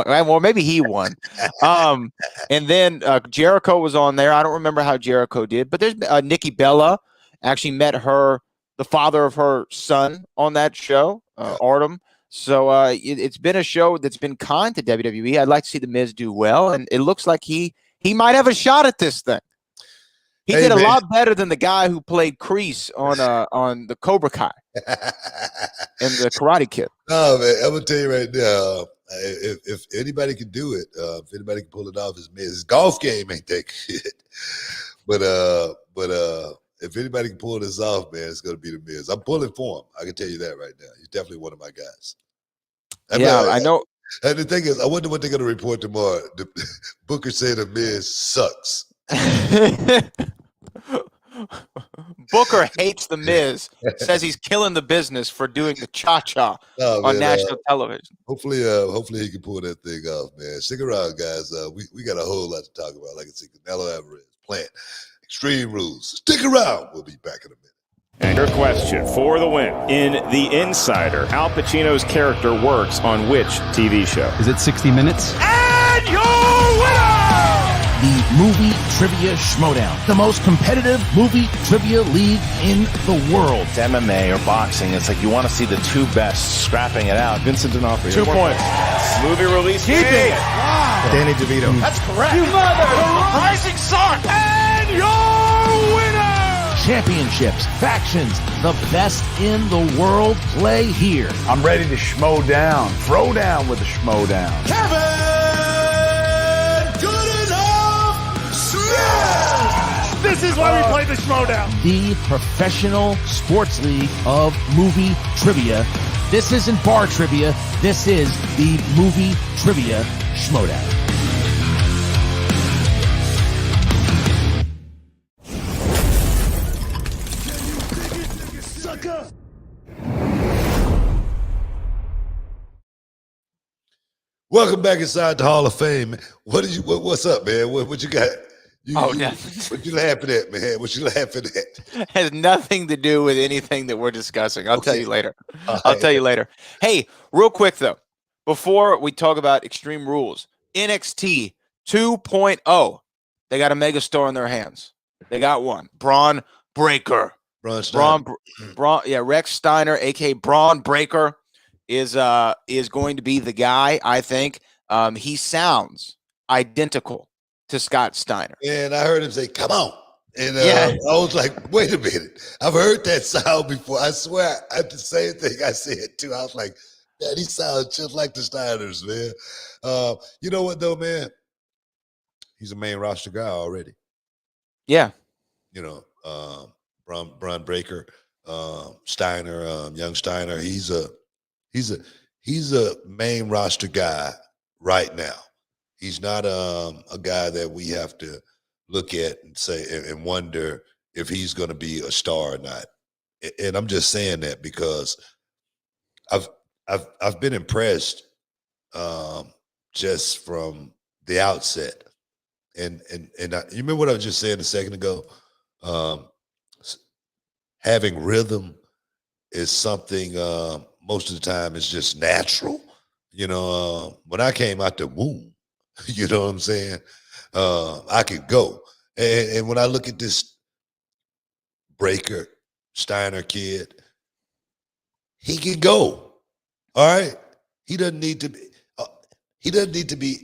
Speaker 2: Well, maybe he won. And then Jericho was on there. I don't remember how Jericho did, but there's Nikki Bella actually met the father of her son on that show, Artem. So it's been a show that's been kind to WWE. I'd like to see The Miz do well, and it looks like he might have a shot at this thing. He
Speaker 1: Hey,
Speaker 2: did a
Speaker 1: man.
Speaker 2: lot better than the guy who played Kreese on the Cobra Kai and the Karate Kid.
Speaker 1: No, man, I'm gonna tell you right now. If anybody can do it, if anybody can pull it off, it's Miz. His golf game ain't that good, but if anybody can pull this off, man, it's gonna be the Miz. I'm pulling for him. I can tell you that right now. He's definitely one of my guys.
Speaker 2: I know.
Speaker 1: And the thing is, I wonder what they're gonna report tomorrow. Booker said the Miz sucks.
Speaker 2: Booker hates the Miz. Says he's killing the business for doing the cha-cha
Speaker 1: Oh,
Speaker 2: on
Speaker 1: man,
Speaker 2: national television.
Speaker 1: hopefully he can pull that thing off, man. Stick around, guys. We got a whole lot to talk about. Like I said, Canelo Alvarez, Plant, Extreme Rules. Stick around. We'll be back in a minute.
Speaker 7: And your question for the win. In The Insider, Al Pacino's character works on which TV show?
Speaker 8: Is it 60 Minutes?
Speaker 4: And your winner! The Movie Trivia Schmodown, the most competitive movie trivia league in the world.
Speaker 9: It's MMA or boxing. It's like you want to see the two best scrapping it out.
Speaker 8: Vincent D'Onofrio.
Speaker 7: 2 points. Movie release
Speaker 4: Keeping
Speaker 7: date.
Speaker 4: it. Wow.
Speaker 8: Danny DeVito.
Speaker 4: That's correct. You mother. The rising sun. And your winner. Championships, factions, the best in the world play here.
Speaker 10: I'm ready to schmo down. Throw down with the schmo down.
Speaker 4: Kevin Goodenough Smith.
Speaker 10: This is why we play the schmo down.
Speaker 4: The professional sports league of movie trivia. This isn't bar trivia. This is the Movie Trivia Schmodown.
Speaker 1: Welcome back inside the Hall of Fame. What's up, man? What you got?
Speaker 2: Nothing.
Speaker 1: What you laughing at, man? What you laughing at?
Speaker 2: Has nothing to do with anything that we're discussing. I'll tell you later. I'll tell you later. Hey, real quick though, before we talk about Extreme Rules, NXT 2.0, they got a mega star in their hands. They got one, Braun Breaker.
Speaker 1: Braun Steiner.
Speaker 2: Rex Steiner, aka Braun Breaker, is going to be the guy. I think he sounds identical to Scott Steiner.
Speaker 1: And I heard him say, "Come on." And I was like, wait a minute. I've heard that sound before. I swear I the same thing I said too. I was like, man, he sounds just like the Steiners, man. You know what though, man? He's a main roster guy already.
Speaker 2: Yeah.
Speaker 1: You know, Braun Breaker, Steiner, young Steiner. He's a main roster guy right now. He's not a guy that we have to look at and say and wonder if he's going to be a star or not. And I'm just saying that because I've been impressed just from the outset. And you remember what I was just saying a second ago? Having rhythm is something most of the time is just natural. You know, when I came out the womb, you know what I'm saying? I could go. And when I look at this Breaker Steiner kid, he can go. All right. He doesn't need to be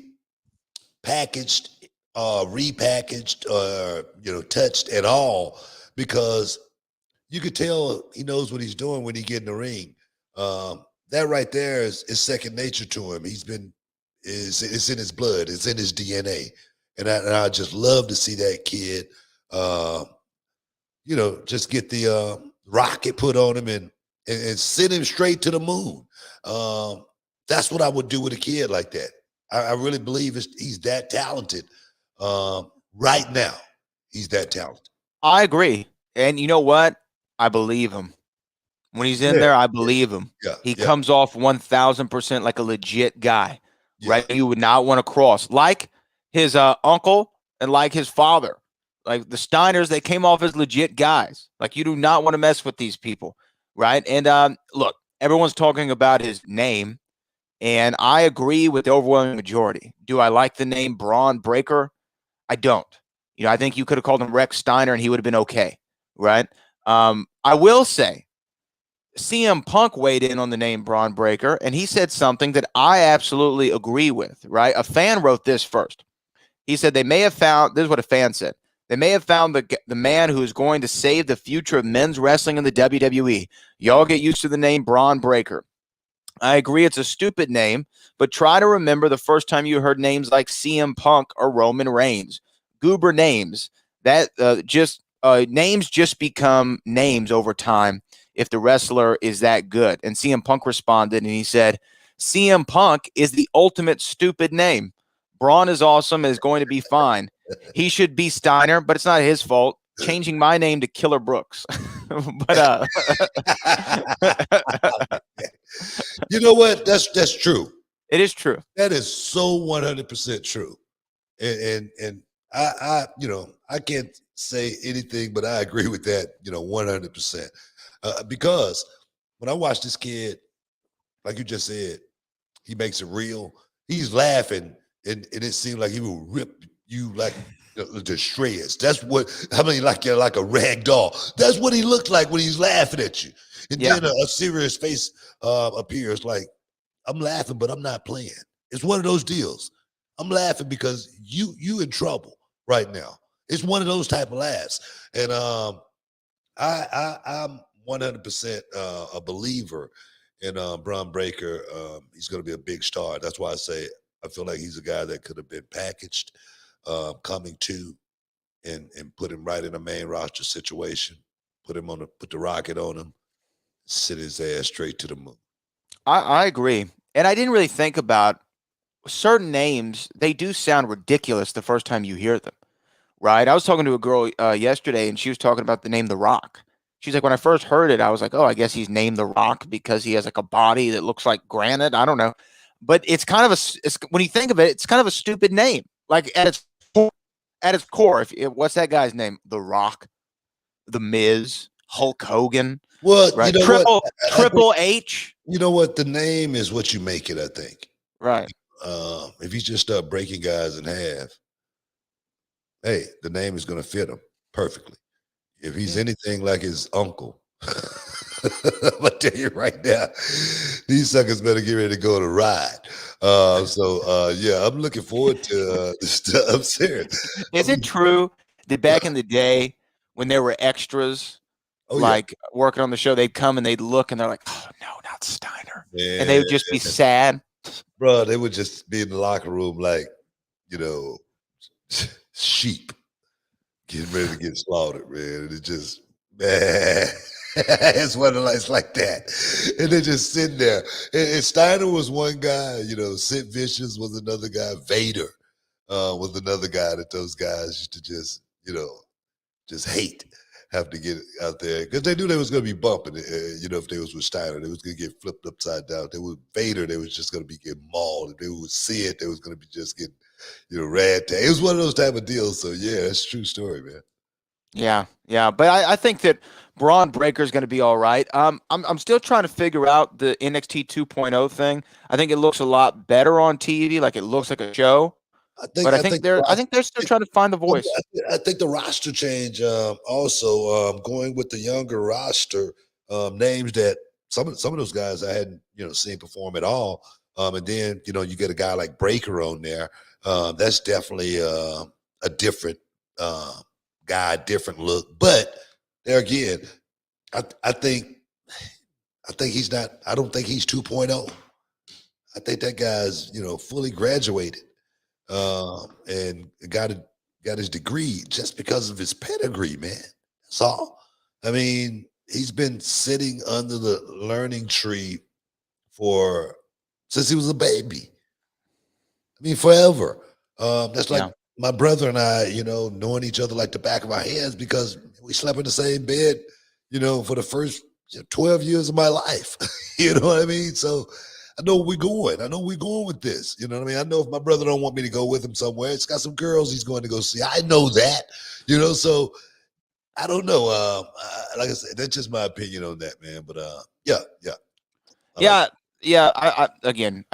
Speaker 1: packaged, repackaged, or touched at all, because you could tell he knows what he's doing when he get in the ring. That right there is second nature to him. It's in his blood. It's in his DNA. And I just love to see that kid, just get the rocket put on him and send him straight to the moon. That's what I would do with a kid like that. I really believe he's that talented right now. He's that talented.
Speaker 2: I agree. And you know what? I believe him. When he's in there, I believe him.
Speaker 1: Yeah,
Speaker 2: he comes off 1,000% like a legit guy, right? You would not want to cross. Like his uncle and like his father. Like the Steiners, they came off as legit guys. Like you do not want to mess with these people, right? And look, everyone's talking about his name, and I agree with the overwhelming majority. Do I like the name Braun Breaker? I don't. I think you could have called him Rex Steiner and he would have been okay, right? I will say, CM Punk weighed in on the name Braun Breaker, and he said something that I absolutely agree with, right? A fan wrote this first. He said they may have found, this is what a fan said, They may have found the man who is going to save the future of men's wrestling in the WWE. Y'all get used to the name Braun Breaker. I agree it's a stupid name, but try to remember the first time you heard names like CM Punk or Roman Reigns. Goober names. That names just become names over time if the wrestler is that good. And CM Punk responded and he said, CM Punk is the ultimate stupid name. Braun is awesome and is going to be fine. He should be Steiner, but it's not his fault. Changing my name to Killer Brooks. But
Speaker 1: you know what? That's true.
Speaker 2: It is true.
Speaker 1: That is so 100% true. And I can't say anything, but I agree with that, 100%. Because when I watch this kid, like you just said, he makes it real. He's laughing, and it seemed like he will rip you like to shreds. That's what like you're like a rag doll. That's what he looked like when he's laughing at you. And then a serious face appears. Like, I'm laughing, but I'm not playing. It's one of those deals. I'm laughing because you in trouble right now. It's one of those type of laughs. And I'm 100% a believer in Braun Breaker. He's going to be a big star. That's why I say I feel like he's a guy that could have been packaged coming to and put him right in a main roster situation. Put the rocket on him, sit his ass straight to the moon.
Speaker 2: I agree. And I didn't really think about certain names. They do sound ridiculous the first time you hear them, right? I was talking to a girl yesterday, and she was talking about the name The Rock. She's like, when I first heard it, I was like, oh, I guess he's named The Rock because he has like a body that looks like granite. I don't know. But it's kind of when you think of it, it's kind of a stupid name. Like at its core, what's that guy's name? The Rock, The Miz, Hulk Hogan.
Speaker 1: Well,
Speaker 2: right?
Speaker 1: You know
Speaker 2: Triple H.
Speaker 1: You know what? The name is what you make it, I think.
Speaker 2: Right.
Speaker 1: If you just start breaking guys in half, hey, the name is going to fit him perfectly. If he's anything like his uncle, I'm going to tell you right now, these suckers better get ready to go on a ride. I'm looking forward to this stuff. I'm serious.
Speaker 2: Is it true that back in the day when there were extras working on the show, they'd come and they'd look and they're like, oh, no, not Steiner. Yeah. And they would just be sad.
Speaker 1: Bro, they would just be in the locker room like, sheep getting ready to get slaughtered, man. And it just, man, it's one of the lights like that. And they're just sitting there. And Steiner was one guy, Sid Vicious was another guy. Vader was another guy that those guys used to just, just hate. Have to get out there because they knew they was going to be bumping. If they was with Steiner, they was going to get flipped upside down. They was Vader, they was just going to be getting mauled. If they would see it, they was going to be just getting, ragtag. It was one of those type of deals. So yeah, that's a true story, man.
Speaker 2: Yeah. But I think that Braun Breaker is going to be all right. I'm still trying to figure out the NXT 2.0 thing. I think it looks a lot better on TV. Like it looks like a show. I think they're still trying to find the voice.
Speaker 1: I think the roster change also going with the younger roster names that some of those guys I hadn't seen perform at all. And then you get a guy like Breaker on there. That's definitely a different guy, different look. But there again, I think he's not. I don't think he's 2.0. I think that guy's fully graduated. And got his degree just because of his pedigree, man. That's all. I mean, he's been sitting under the learning tree since he was a baby. I mean, forever. That's like my brother and I, knowing each other like the back of our hands because we slept in the same bed, for the first 12 years of my life. You know what I mean? So I know where we're going. I know we're going with this. You know what I mean? I know if my brother don't want me to go with him somewhere, it's got some girls he's going to go see. I know that, so I don't know. Like I said, that's just my opinion on that, man. But
Speaker 2: I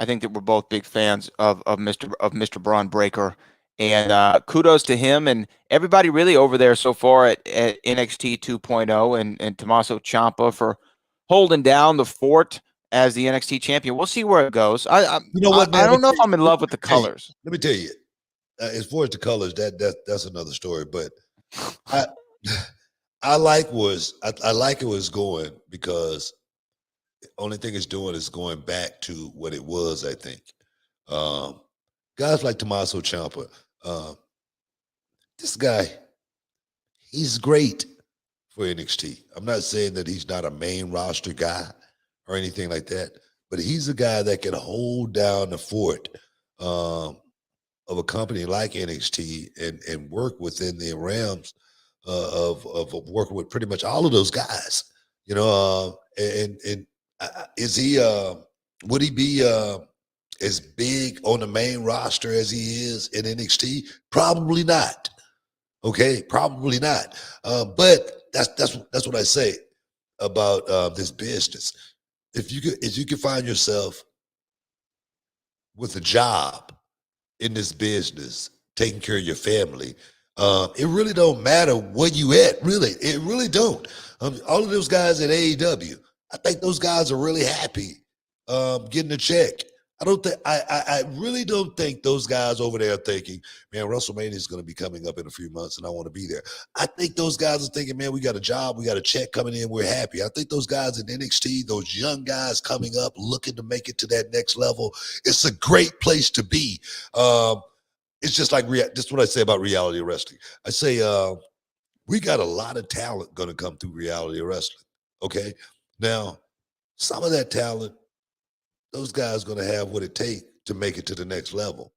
Speaker 2: think that we're both big fans of Mr. Braun Breaker, and kudos to him and everybody really over there so far at NXT 2.0 and Tommaso Ciampa for holding down the fort as the NXT champion. We'll see where it goes. I don't know if I'm in love with the colors.
Speaker 1: Let me tell you, as far as the colors, that's another story. But I I like I like it was going because the only thing it's doing is going back to what it was. I think guys like Tommaso Ciampa, this guy, he's great for NXT. I'm not saying that he's not a main roster guy or anything like that, but he's a guy that can hold down the fort of a company like NXT and work within the realms of working with pretty much all of those guys. You know, is he would he be as big on the main roster as he is in NXT? Probably not. Okay, probably not. But that's what I say about this business. If you can find yourself with a job in this business, taking care of your family, it really don't matter where you at. Really, it really don't. All of those guys at AEW, I think those guys are really happy getting a check. I really don't think those guys over there are thinking, man, WrestleMania is going to be coming up in a few months and I want to be there. I think those guys are thinking, man, we got a job, we got a check coming in, we're happy. I think those guys in NXT, those young guys coming up, looking to make it to that next level, it's a great place to be. It's just like, this is what I say about reality wrestling. I say, we got a lot of talent going to come through reality wrestling. Okay. Now, some of that talent, those guys are going to have what it takes to make it to the next level.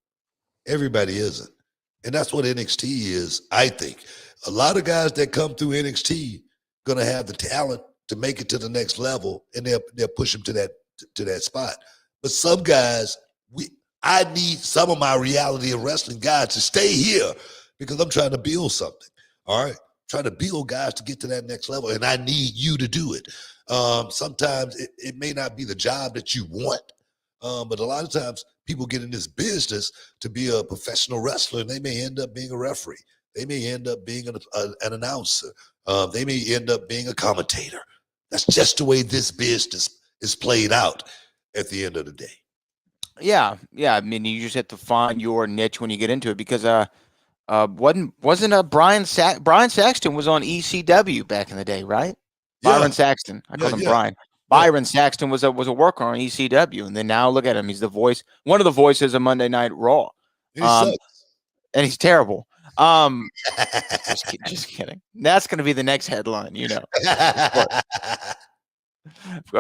Speaker 1: Everybody isn't. And that's what NXT is, I think. A lot of guys that come through NXT going to have the talent to make it to the next level, and they'll push them to that spot. But some guys, I need some of my reality of wrestling guys to stay here because I'm trying to build something. All right? Trying to build guys to get to that next level, and I need you to do it. Sometimes it may not be the job that you want, but a lot of times people get in this business to be a professional wrestler, and they may end up being a referee. They may end up being an announcer. They may end up being a commentator. That's just the way this business is played out at the end of the day.
Speaker 2: Yeah. I mean, you just have to find your niche when you get into it because wasn't Brian Saxton was on ECW back in the day, right?
Speaker 1: Yeah.
Speaker 2: Byron Saxton. I called him Brian. Byron Saxton was a worker on ECW, and then now look at him. He's the voice, one of the voices of Monday Night Raw. And he's terrible. Just kidding. That's going to be the next headline, you know.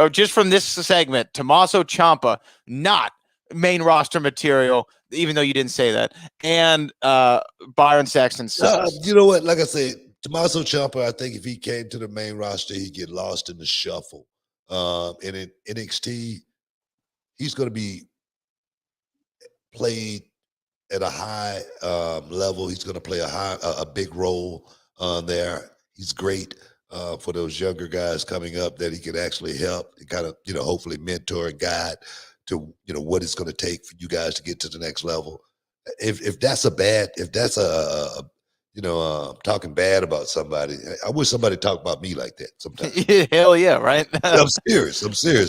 Speaker 2: Just from this segment, Tommaso Ciampa, not main roster material, even though you didn't say that, and Byron Saxton sucks.
Speaker 1: You know what? Like I said, Tommaso Ciampa, I think if he came to the main roster, he'd get lost in the shuffle. And in NXT, he's going to be played at a high level. He's going to play a big role there. He's great for those younger guys coming up that he can actually help and kind of, hopefully mentor and guide to, what it's going to take for you guys to get to the next level. If that's talking bad about somebody, I wish somebody talked about me like that sometimes.
Speaker 2: Hell yeah, right?
Speaker 1: I'm serious.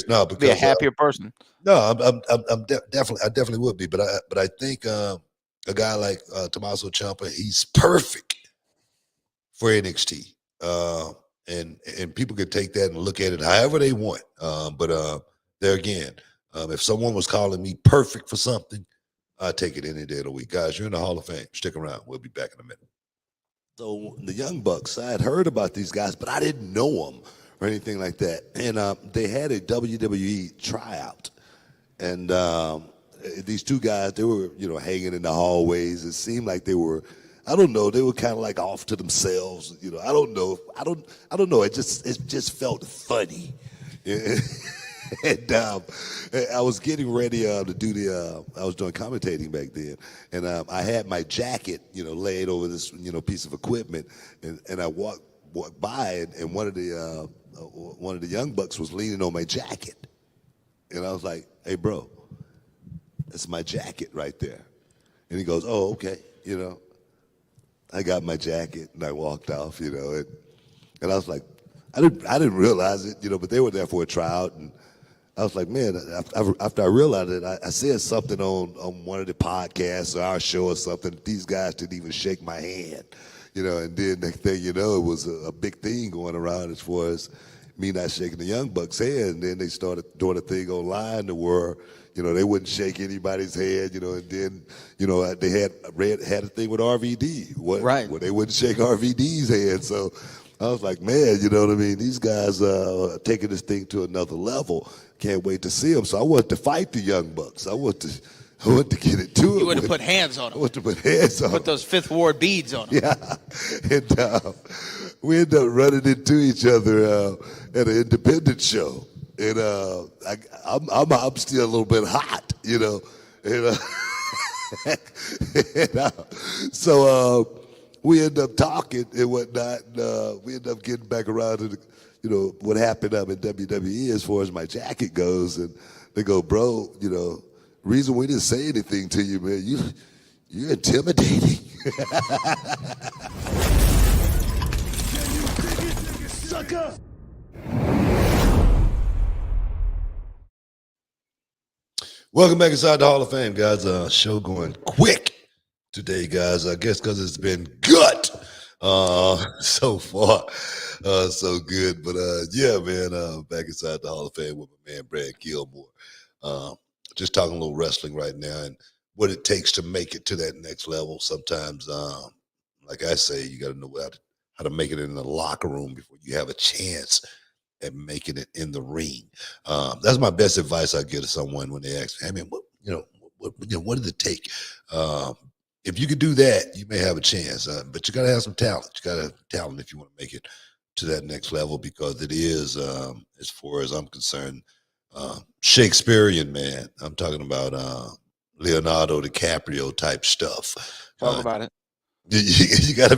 Speaker 1: No, because
Speaker 2: be a happier person.
Speaker 1: No, I'm definitely would be, but I think a guy like Tommaso Ciampa, he's perfect for NXT, and people can take that and look at it however they want. But there again, if someone was calling me perfect for something, I'd take it any day of the week. Guys, you're in the Hall of Fame. Stick around. We'll be back in a minute. So the Young Bucks, I had heard about these guys, but I didn't know them or anything like that. And they had a WWE tryout. And these two guys, they were, hanging in the hallways. It seemed like they were, I don't know, they were kind of like off to themselves. I don't know. I don't know. It just felt funny. And I was getting ready to do I was doing commentating back then, and I had my jacket, laid over this, piece of equipment, and I walked by, and one of the Young Bucks was leaning on my jacket, and I was like, "Hey, bro, that's my jacket right there," and he goes, "Oh, okay," I got my jacket and I walked off, and I was like, I didn't realize it, but they were there for a tryout, and I was like, man, after I realized it, I said something on one of the podcasts or our show or something. These guys didn't even shake my hand.
Speaker 6: And then next thing you know, it was a big thing going around as far as me not shaking the Young Bucks' hand. And then they started doing a thing online to where, they wouldn't shake anybody's hand, and then, they had a thing with RVD.
Speaker 2: Right.
Speaker 6: Where they wouldn't shake RVD's hand. So I was like, man, you know what I mean? These guys are taking this thing to another level. Can't wait to see them. So I wanted to fight the Young Bucks. I want to get it to them.
Speaker 8: You would have put hands on
Speaker 6: I
Speaker 8: them.
Speaker 6: want to put hands on them.
Speaker 8: Put those Fifth Ward beads on them.
Speaker 6: Yeah. And we ended up running into each other at an independent show. And I'm still a little bit hot, So we end up talking and whatnot. And, we end up getting back around to what happened up in WWE as far as my jacket goes. And they go, bro, reason we didn't say anything to you, man, you're intimidating. Sucker!
Speaker 1: Welcome back inside the Hall of Fame, guys. Show going quick today, guys. I guess because it's been good so far. So good. But yeah, man, back inside the Hall of Fame with my man Brad Gilmore. Just talking a little wrestling right now and what it takes to make it to that next level. Sometimes, like I say, you got to know how to make it in the locker room before you have a chance at making it in the ring. That's my best advice I give to someone when they ask me, hey, man, what did it take? If you could do that, you may have a chance, but you got to have some talent. You got to have talent if you want to make it to that next level, because it is, as far as I'm concerned, Shakespearean, man. I'm talking about Leonardo DiCaprio type stuff.
Speaker 2: Talk about it.
Speaker 1: You gotta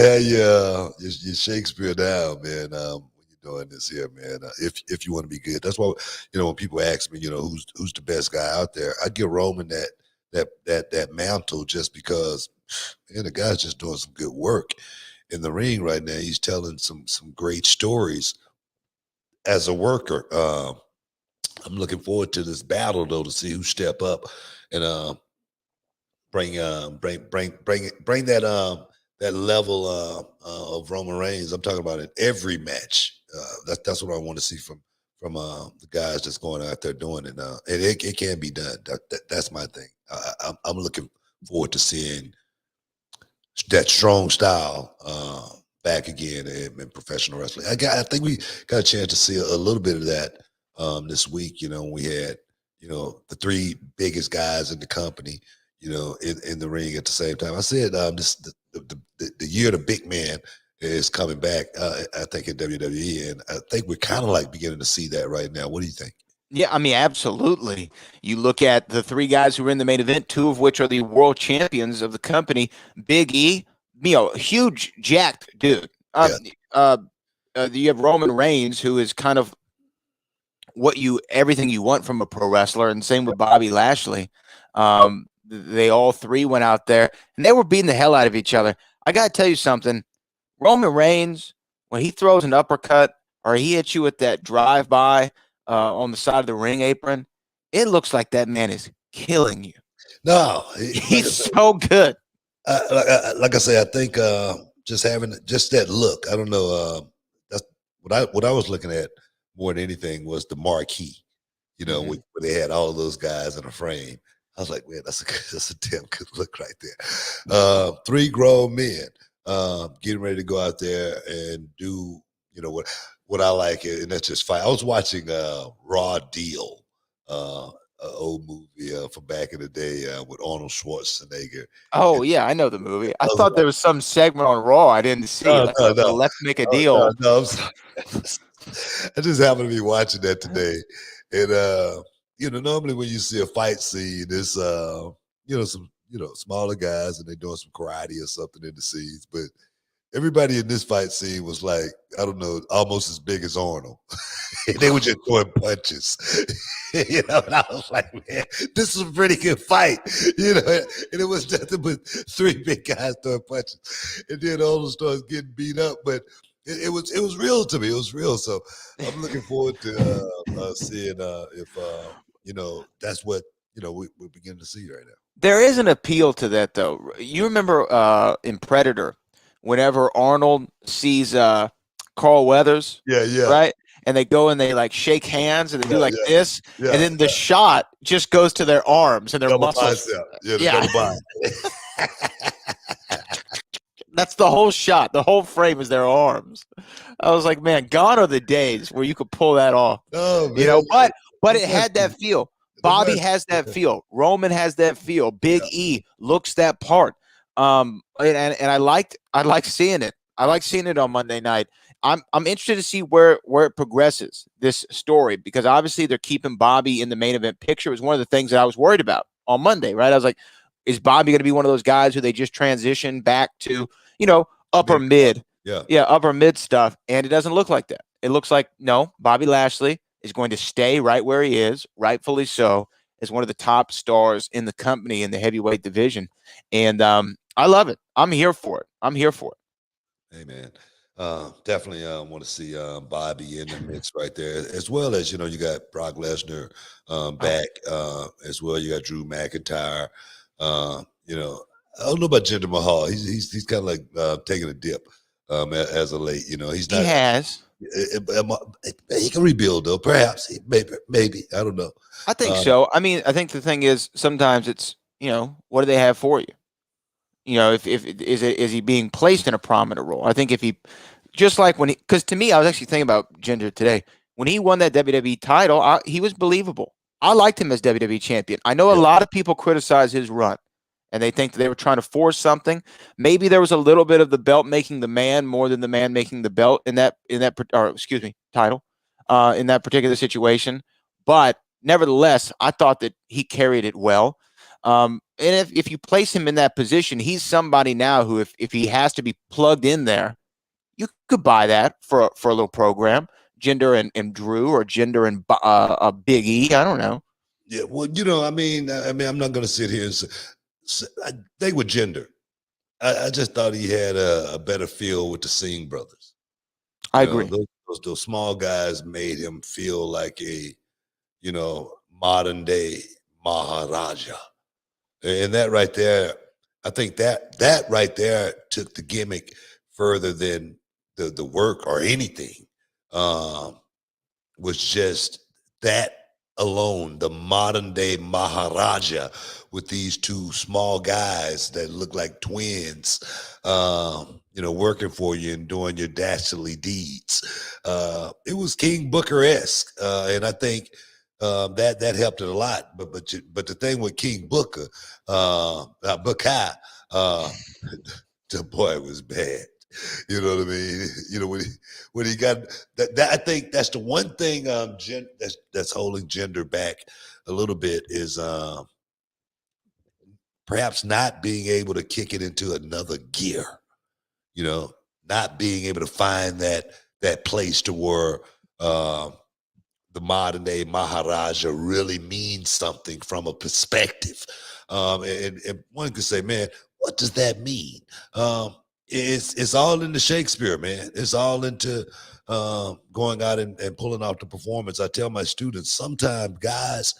Speaker 1: have your Shakespeare down, man. When you're doing this here, man, if you want to be good. That's why, when people ask me, who's the best guy out there, I give Roman that mantle just because, man, the guy's just doing some good work in the ring right now. He's telling some great stories as a worker. I'm looking forward to this battle though, to see who step up and bring that level of Roman Reigns. I'm talking about in every match. That's what I want to see from the guys that's going out there doing it. And it can be done. That's my thing. I'm looking forward to seeing that strong style back again in professional wrestling. I think we got a chance to see a little bit of that this week. We had the three biggest guys in the company, in the ring at the same time. I said the year the big man is coming back, I think, in WWE, and I think we're kind of like beginning to see that right now. What do you think?
Speaker 2: Yeah, I mean, absolutely. You look at the three guys who were in the main event, two of which are the world champions of the company. Big E, huge jacked dude. You have Roman Reigns, who is kind of everything you want from a pro wrestler, and same with Bobby Lashley. They all three went out there and they were beating the hell out of each other. I got to tell you something. Roman Reigns, when he throws an uppercut or he hits you with that drive-by on the side of the ring apron, it looks like that man is killing you.
Speaker 1: No,
Speaker 2: he's so good.
Speaker 1: Like I say, I think just having just that look. I don't know. That's what I was looking at more than anything was the marquee. Where they had all of those guys in a frame. I was like, man, that's a damn good look right there. Three grown men getting ready to go out there and do, what I like, and that's just fight. I was watching Raw Deal, an old movie from back in the day with Arnold Schwarzenegger.
Speaker 2: Oh, yeah, I know the movie. I thought there was some segment on Raw I didn't see.
Speaker 1: No.
Speaker 2: Let's make a deal.
Speaker 1: No, I'm sorry. I just happened to be watching that today. And, normally when you see a fight scene, it's, some, smaller guys and they're doing some karate or something in the scenes. But everybody in this fight scene was like, I don't know, almost as big as Arnold. They were just throwing punches. And I was like, man, this is a pretty good fight. And it was nothing but three big guys throwing punches. And then Arnold starts getting beat up. But it was real to me. It was real. So I'm looking forward to seeing if that's what we're beginning to see right now.
Speaker 2: There is an appeal to that, though. You remember in Predator, whenever Arnold sees Carl Weathers,
Speaker 6: Yeah.
Speaker 2: right? And they go and they like shake hands and they do like this,
Speaker 6: Yeah.
Speaker 2: and then the shot just goes to their arms and their
Speaker 6: Double
Speaker 2: muscles.
Speaker 6: bicep. Yeah, the
Speaker 2: Yeah.
Speaker 6: double bicep.
Speaker 2: That's the whole shot. The whole frame is their arms. I was like, man, gone are the days where you could pull that off.
Speaker 6: Oh, man.
Speaker 2: But it had that feel. Bobby has that feel. Roman has that feel. Big E looks that part. And I liked seeing it. I like seeing it on Monday night. I'm interested to see where it progresses, this story, because obviously they're keeping Bobby in the main event picture. It was one of the things that I was worried about on Monday, right? I was like, is Bobby going to be one of those guys who they just transition back to, upper mid? Yeah, upper mid stuff. And it doesn't look like that. It looks like, no, Bobby Lashley is going to stay right where he is, rightfully so, as one of the top stars in the company in the heavyweight division. And I love it. I'm here for it.
Speaker 1: Hey, man. Definitely want to see Bobby in the mix right there, as well as, you got Brock Lesnar back as well. You got Drew McIntyre. I don't know about Jinder Mahal. He's kind of like taking a dip as of late. He's not.
Speaker 2: He has.
Speaker 1: He can rebuild though. Perhaps maybe. I don't know.
Speaker 2: I think so. I mean, I think the thing is sometimes it's what do they have for you? If is he being placed in a prominent role? I think if he, just like when because to me, I was actually thinking about Jinder today when he won that WWE title. He was believable. I liked him as WWE champion. I know a lot of people criticize his run, and they think that they were trying to force something. Maybe there was a little bit of the belt making the man more than the man making the belt in that title in that particular situation. But nevertheless, I thought that he carried it well. And if you place him in that position, he's somebody now who, if he has to be plugged in there, you could buy that for a little program. Jinder and Drew, or Jinder and Big E. I don't know.
Speaker 1: Yeah, well, I mean, I'm not going to sit here and say I think with Jinder, I just thought he had a better feel with the Singh brothers.
Speaker 2: I agree.
Speaker 1: Those small guys made him feel like a, modern day Maharaja. And that right there, I think that right there took the gimmick further than the work or anything. Was just that alone, the modern day Maharaja with these two small guys that look like twins, working for you and doing your dastardly deeds. It was King Booker-esque, and I think that helped it a lot. But the thing with King Booker, Booker, the boy was bad. You know what I mean? When he got that, I think that's the one thing that's holding Jinder back a little bit is perhaps not being able to kick it into another gear. Not being able to find that place to where the modern day Maharaja really means something from a perspective. And one could say, man, what does that mean? It's all into Shakespeare, man. It's all into going out and pulling out the performance. I tell my students, sometimes, guys,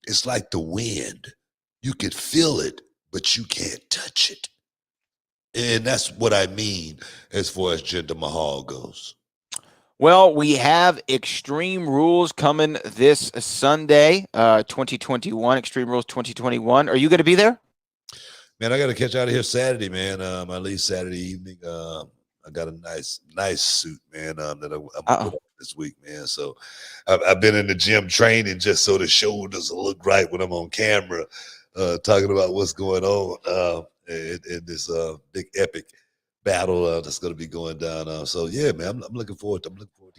Speaker 1: it's like the wind. You could feel it, but you can't touch it. And that's what I mean as far as Jinder Mahal goes.
Speaker 2: Well, we have Extreme Rules coming this Sunday, 2021, Extreme Rules 2021. Are you going to be there?
Speaker 1: Man, I got to catch out of here Saturday, man. I leave Saturday evening. I got a nice suit, man, that I'm put on this week, man. So I've been in the gym training just so the shoulders will look right when I'm on camera, talking about what's going on in this big epic battle that's going to be going down. So yeah, man, I'm looking forward to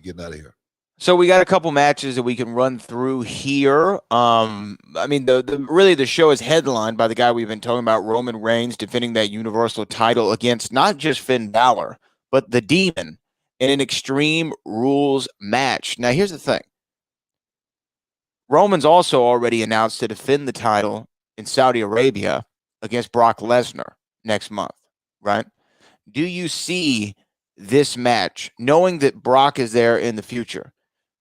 Speaker 1: getting out of here.
Speaker 2: So we got a couple matches that we can run through here. I mean, the show is headlined by the guy we've been talking about, Roman Reigns, defending that Universal title against not just Finn Balor, but the Demon in an Extreme Rules match. Now, here's the thing. Roman's also already announced to defend the title in Saudi Arabia against Brock Lesnar next month, right? Do you see this match, knowing that Brock is there in the future?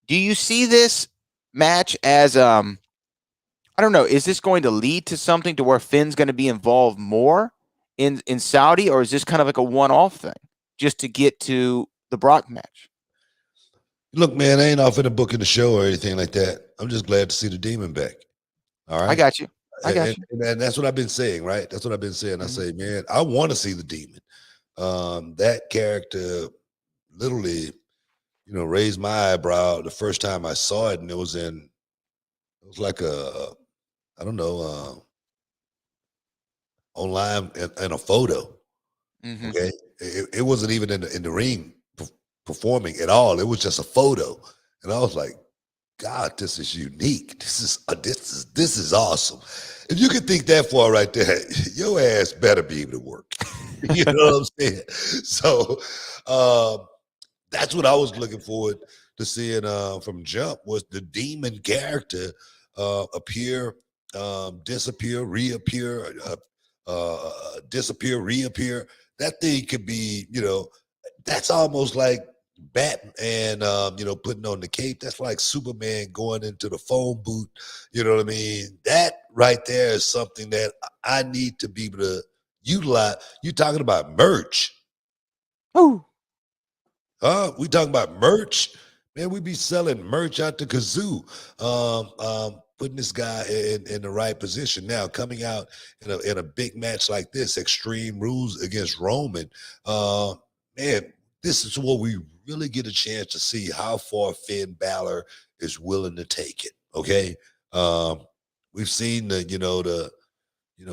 Speaker 2: Do you see this match as I don't know. Is this going to lead to something to where Finn's going to be involved more in Saudi, or is this kind of like a one-off thing just to get to the Brock match?
Speaker 1: Look, man, I ain't off in the book in the show or anything like that. I'm just glad to see the Demon back. All right.
Speaker 2: I got you. I
Speaker 1: And that's what I've been saying, right? That's what I've been saying. I say, man, I want to see the Demon. That character literally, raised my eyebrow the first time I saw it, and it was like I don't know, online in a photo. Okay, it wasn't even in the ring performing at all. It was just a photo, and I was like, God, this is unique. This is awesome. If you can think that far right there, your ass better be able to work. You know what I'm saying? So that's what I was looking forward to seeing from Jump, was the Demon character appear, disappear, reappear, disappear, reappear. That thing could be, that's almost like Batman, putting on the cape. That's like Superman going into the phone booth. You know what I mean? That right there is something that I need to be able to utilize. You talking about merch?
Speaker 2: Oh,
Speaker 1: We talking about merch, man. We be selling merch out the kazoo. Putting this guy in the right position now, coming out in a big match like this, Extreme Rules against Roman. Man, this is what we really get a chance to see how far Finn Balor is willing to take it. Okay, we've seen the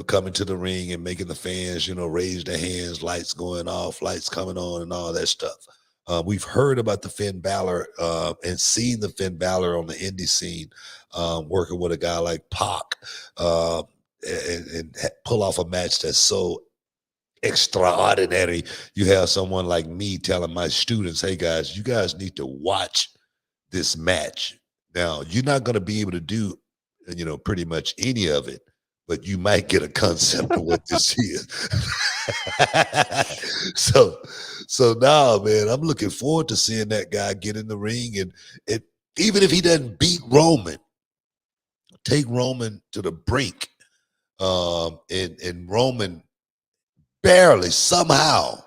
Speaker 1: coming to the ring and making the fans raise their hands, lights going off, lights coming on, and all that stuff. We've heard about the Finn Balor and seen the Finn Balor on the indie scene, working with a guy like Pac, and pull off a match that's so extraordinary. You have someone like me telling my students, hey guys, you guys need to watch this match. Now, you're not going to be able to do, pretty much any of it, but you might get a concept of what this is. So now, man, I'm looking forward to seeing that guy get in the ring, and even if he doesn't beat Roman, take Roman to the brink, and Roman barely somehow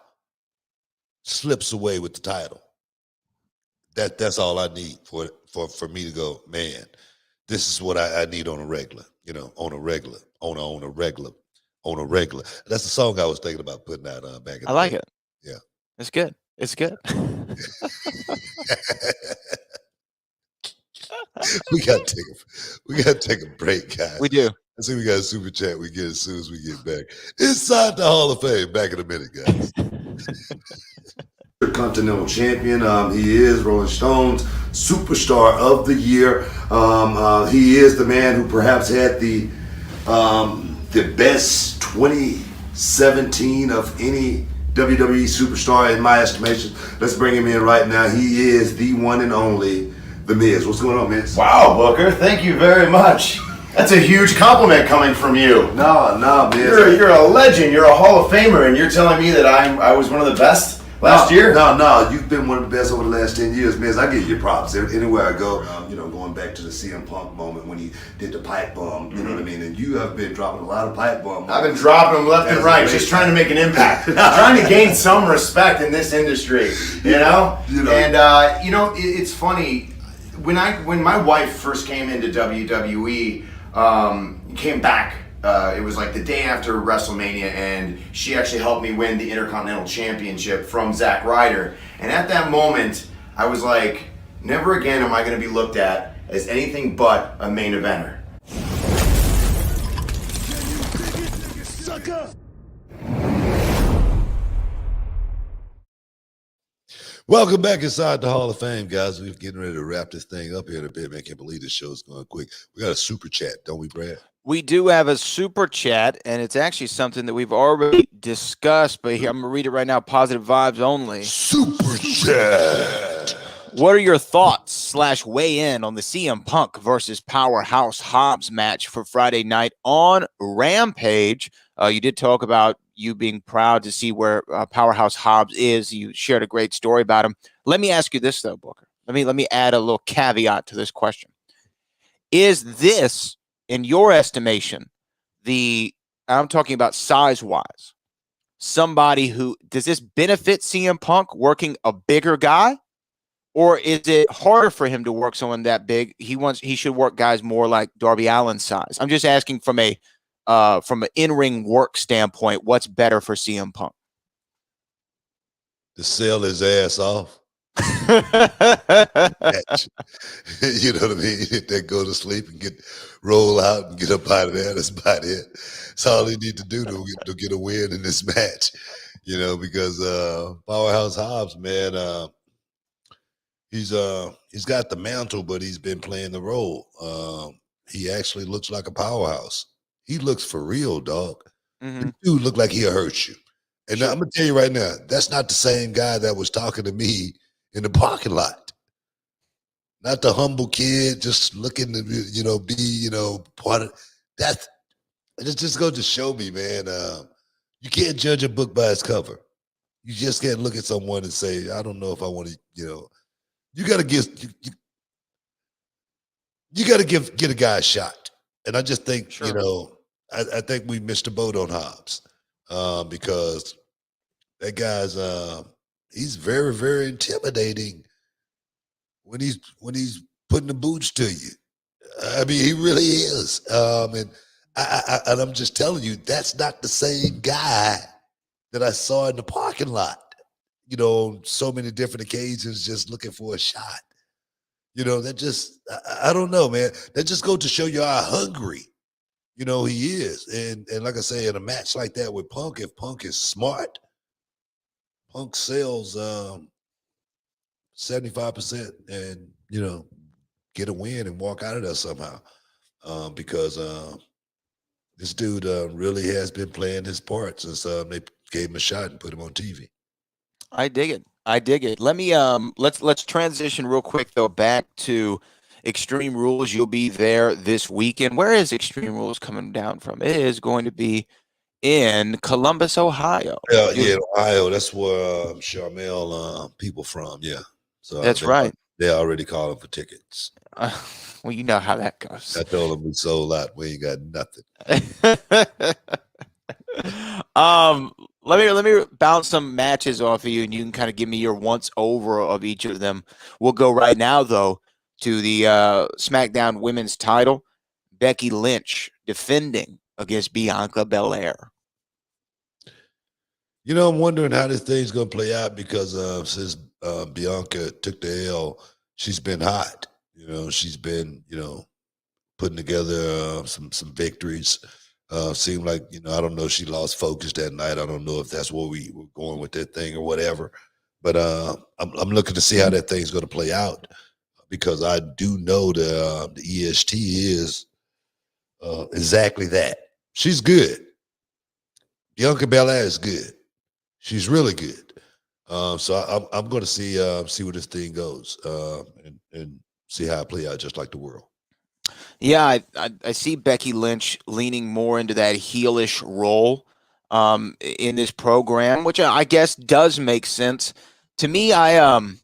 Speaker 1: slips away with the title. That's all I need for me to go, man, this is what I need on a regular, on a regular. That's the song I was thinking about putting out back in the
Speaker 2: I like
Speaker 1: day.
Speaker 2: it.
Speaker 1: Yeah.
Speaker 2: It's good. It's good.
Speaker 1: we gotta take a break, guys.
Speaker 2: We do.
Speaker 1: I see we got a super chat we get as soon as we get back. Inside the Hall of Fame. Back in a minute, guys. Continental champion. He is Rolling Stone's Superstar of the Year. He is the man who perhaps had the best 2017 of any WWE superstar in my estimation. Let's bring him in right now. He is the one and only The Miz. What's going on, Miz?
Speaker 11: Wow, Booker, thank you very much. That's a huge compliment coming from you.
Speaker 1: No, Miz.
Speaker 11: You're a legend. You're a Hall of Famer, and you're telling me that I was one of the best last year?
Speaker 1: No. You've been one of the best over the last 10 years, Miz. I give you props. Anywhere I go, going back to the CM Punk moment when he did the pipe bomb, you know what I mean? And you have been dropping a lot of pipe bombs.
Speaker 11: I've been dropping them left and right, just trying to make an impact. Trying to gain some respect in this industry, And, it's funny. When my wife first came into WWE, came back, it was like the day after WrestleMania, and she actually helped me win the Intercontinental Championship from Zack Ryder. And at that moment, I was like, never again am I going to be looked at as anything but a main eventer.
Speaker 1: Welcome back inside the Hall of Fame, guys. We're getting ready to wrap this thing up here in a bit, man. Can't believe this show's going quick. We got a super chat, don't we, Brad?
Speaker 2: We do have a super chat, and it's actually something that we've already discussed, but here, I'm going to read it right now. Positive vibes only.
Speaker 1: Super chat.
Speaker 2: What are your thoughts / weigh in on the CM Punk versus Powerhouse Hobbs match for Friday night on Rampage? You did talk about you being proud to see where Powerhouse Hobbs is. You shared a great story about him. Let me ask you this, though, Booker. Let me add a little caveat to this question. Is this in your estimation, I'm talking about size-wise, somebody who does this benefit CM Punk working a bigger guy, or is it harder for him to work someone that big? He should work guys more like Darby Allin's size. I'm just asking from an in-ring work standpoint, what's better for CM Punk?
Speaker 1: To sell his ass off. You know what I mean? They go to sleep and roll out and get up out of there. That's about it. That's all they need to do to get a win in this match. You know, because Powerhouse Hobbs, man, he's got the mantle, but he's been playing the role. He actually looks like a powerhouse. He looks for real, dog.
Speaker 2: Mm-hmm.
Speaker 1: The dude look like he'll hurt you. And I'm gonna tell you right now, that's not the same guy that was talking to me in the parking lot. Not the humble kid just looking to be part of that. Just go to show me, man. You can't judge a book by its cover. You just can't look at someone and say, I don't know if I want to, you gotta get a guy a shot. And I just think,
Speaker 2: Sure.
Speaker 1: I think we missed the boat on Hobbs. Because that guy's he's very, very intimidating when he's putting the boots to you. I mean, he really is. And I'm just telling you, that's not the same guy that I saw in the parking lot. On so many different occasions, just looking for a shot. That just I don't know, man. That just goes to show you how hungry. He is. And like I say, in a match like that with Punk, if Punk is smart, Punk sells 75% and, get a win and walk out of there somehow. Because this dude really has been playing his part since they gave him a shot and put him on TV.
Speaker 2: I dig it. Let me let's transition real quick though back to Extreme Rules. You'll be there this weekend. Where is Extreme Rules coming down from? It is going to be in Columbus, Ohio.
Speaker 1: Yeah, Ohio. That's where Charmel people from. Yeah, so
Speaker 2: that's right.
Speaker 1: They already calling for tickets.
Speaker 2: Well, you know how that goes.
Speaker 1: I told them we sold out. We ain't got nothing.
Speaker 2: Let me bounce some matches off of you, and you can kind of give me your once over of each of them. We'll go right now though to the SmackDown Women's title. Becky Lynch defending against Bianca Belair.
Speaker 1: I'm wondering how this thing's gonna play out because since Bianca took the L, she's been hot. She's been putting together some victories. Seemed like I don't know. She lost focus that night. I don't know if that's where we were going with that thing or whatever. But I'm looking to see how that thing's going to play out because I do know the EST is exactly that. She's good. Bianca Belair is good. She's really good. So I'm going to see where this thing goes and see how it play out, just like the world.
Speaker 2: Yeah, I see Becky Lynch leaning more into that heelish role in this program, which I guess does make sense. To me, I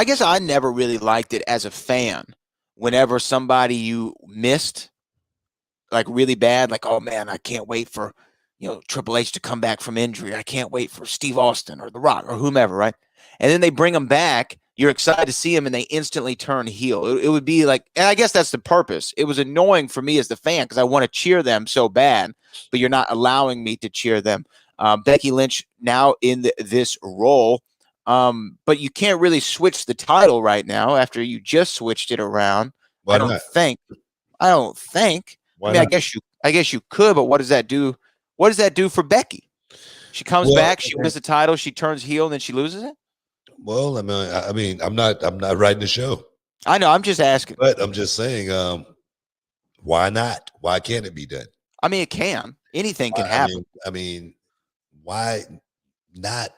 Speaker 2: guess I never really liked it as a fan. Whenever somebody you missed, like really bad, like, oh man, I can't wait for Triple H to come back from injury. I can't wait for Steve Austin or The Rock or whomever, right? And then they bring them back. You're excited to see him, and they instantly turn heel. It would be like, and I guess that's the purpose. It was annoying for me as the fan because I want to cheer them so bad, but you're not allowing me to cheer them. Becky Lynch now in this role, but you can't really switch the title right now after you just switched it around.
Speaker 1: Why
Speaker 2: I don't
Speaker 1: not?
Speaker 2: think.
Speaker 1: Why
Speaker 2: I mean,
Speaker 1: not?
Speaker 2: I guess you could, but what does that do? What does that do for Becky? She comes back, she wins the title, she turns heel, and then she loses it.
Speaker 1: Well, I mean, I'm not writing the show.
Speaker 2: I know. I'm just asking.
Speaker 1: But I'm just saying, why not? Why can't it be done?
Speaker 2: I mean, it can. Anything can happen.
Speaker 1: I mean, why not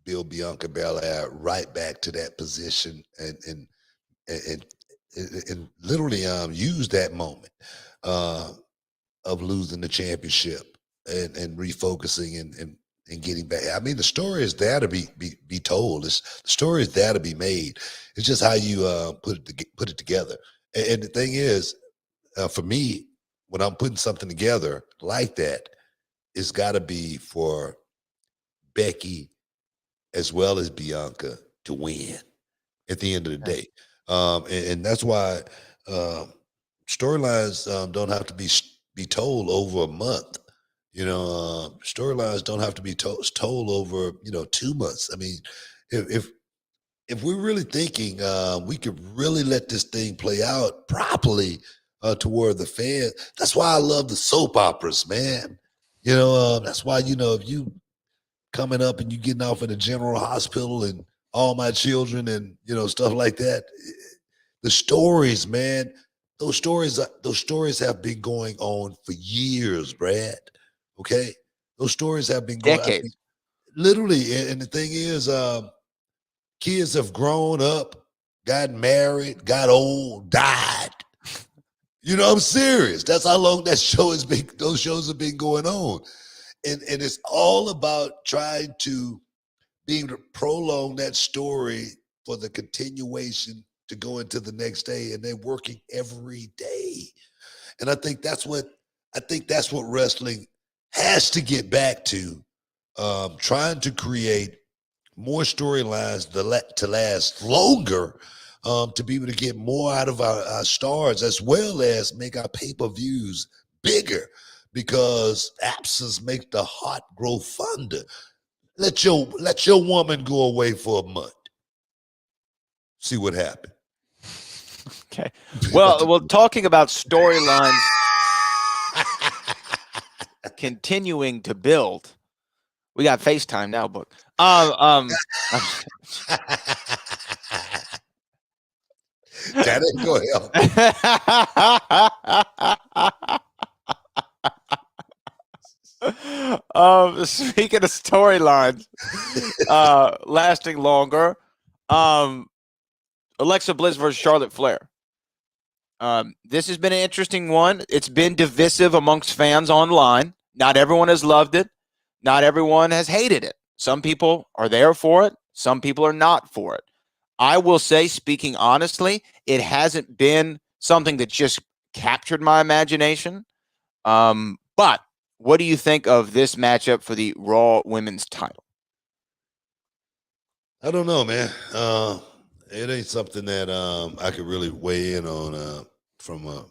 Speaker 1: build Bianca Belair right back to that position and literally use that moment of losing the championship and refocusing and getting back. I mean, the story is there to be told. The story is there to be made. It's just how you put it together. And the thing is, for me, when I'm putting something together like that, it's got to be for Becky as well as Bianca to win at the end of the day. And that's why storylines don't have to be told over a month. Storylines don't have to be told over 2 months. I mean, if we're really thinking we could really let this thing play out properly toward the fans, that's why I love the soap operas, man. That's why if you coming up and you getting off in a general hospital and All My Children and stuff like that, the stories, man, those stories have been going on for years, Brad. Okay, those stories have been going
Speaker 2: decades,
Speaker 1: literally. And the thing is, kids have grown up, got married, got old, died. I'm serious. That's how long those shows have been going on. And it's all about trying to prolong that story for the continuation to go into the next day, and they're working every day. And I think that's what wrestling has to get back to, trying to create more storylines to last longer, to be able to get more out of our stars, as well as make our pay-per-views bigger, because absence makes the heart grow fonder. Let your woman go away for a month. See what happened.
Speaker 2: Okay. Well, talking about storylines continuing to build, we got FaceTime now, Book.
Speaker 1: That ain't gonna
Speaker 2: help. Speaking of storylines lasting longer, Alexa Bliss versus Charlotte Flair. This has been an interesting one. It's been divisive amongst fans online. Not everyone has loved it. Not everyone has hated it. Some people are there for it. Some people are not for it. I will say, speaking honestly, it hasn't been something that just captured my imagination. But what do you think of this matchup for the Raw Women's title?
Speaker 1: I don't know, man. It ain't something that I could really weigh in on from a